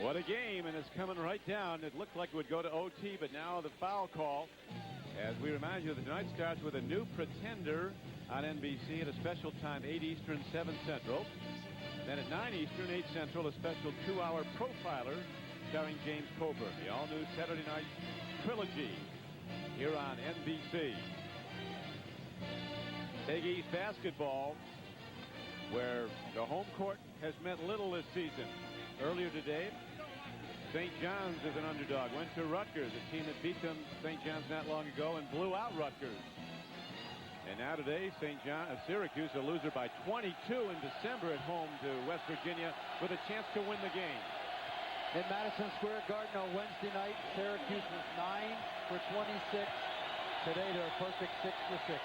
What a game, and it's coming right down. It looked like it would go to OT, but now the foul call. As we remind you, the night starts with a new pretender on NBC at a special time, 8 Eastern, 7 Central. Then at 9 Eastern, 8 Central, a special 2-hour profiler starring James Coburn. The all-new Saturday night trilogy here on NBC. Big East basketball, where the home court has meant little this season. Earlier today, St. John's is an underdog. Went to Rutgers, a team that beat them, St. John's, not long ago, and blew out Rutgers. And now today, Syracuse, a loser by 22 in December at home to West Virginia, with a chance to win the game. In Madison Square Garden on Wednesday night, Syracuse was 9 for 26. Today, they're a perfect 6 for 6.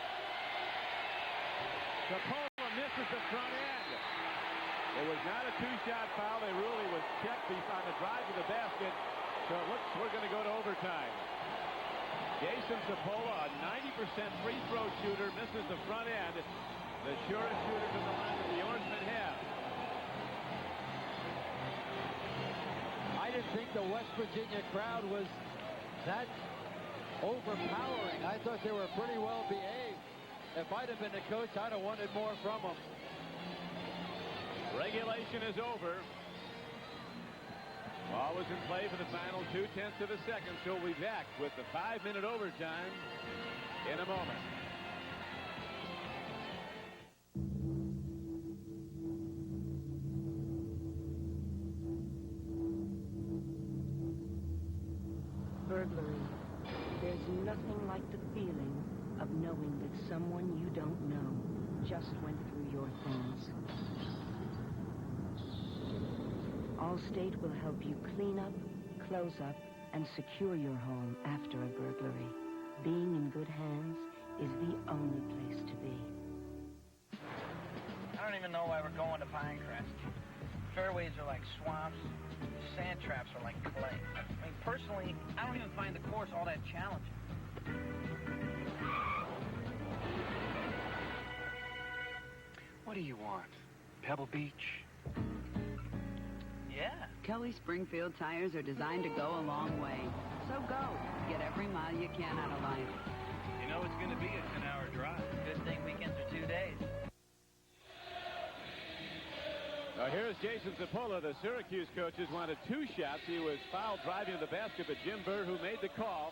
Sapola misses the front end. It was not a 2-shot foul. They really was checked on the drive to the basket. So it looks we're going to go to overtime. Jason Sapola, a 90% free throw shooter, misses the front end. The surest shooter from the line that the Orangemen have. I didn't think the West Virginia crowd was that overpowering. I thought they were pretty well behaved. If I'd have been the coach, I'd have wanted more from them. Regulation is over. Ball was in play for the final 0.2 seconds. So we'll be back with the 5-minute overtime in a moment. Burglary. There's nothing like the feeling of knowing that someone you don't know just went through your things. Allstate will help you clean up, close up, and secure your home after a burglary. Being in good hands is the only place to be. Ernie, even know why we're going to Pinecrest. Fairways are like swamps. Sand traps are like clay. I mean, personally, I don't even find the course all that challenging. What do you want? Pebble Beach? Yeah. Kelly Springfield tires are designed to go a long way. So go. Get every mile you can out of life. You know it's going to be a 10-hour drive. Good thing weekends are 2 days. Now here's Jason Zapola. The Syracuse coaches wanted 2 shots. He was fouled driving to the basket, but Jim Burr, who made the call,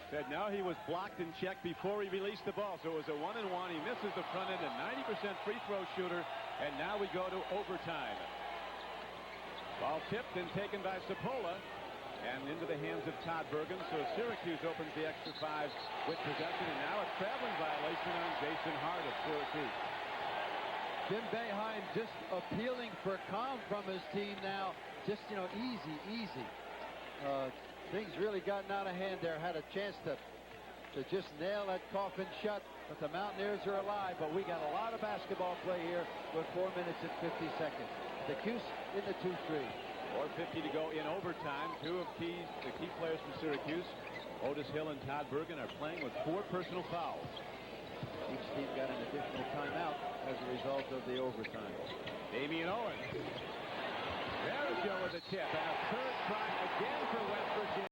said no, he was blocked and checked before he released the ball. So it was a 1-and-1. He misses the front end, a 90% free throw shooter, and now we go to overtime. Ball tipped and taken by Zapola and into the hands of Todd Bergen. So Syracuse opens the extra 5 with possession, and now a traveling violation on Jason Hart of Syracuse. Jim Boeheim just appealing for calm from his team now. Just, easy. Things really gotten out of hand there. Had a chance to just nail that coffin shut, but the Mountaineers are alive. But we got a lot of basketball play here with 4 minutes and 50 seconds. The Cuse in the 2-3. 4:50 to go in overtime. 2 of the key players from Syracuse, Otis Hill and Todd Bergen, are playing with 4 personal fouls. Each team got an additional timeout as a result of the overtime. Damian Owens. There's Joe with a tip, and a third try again for West Virginia.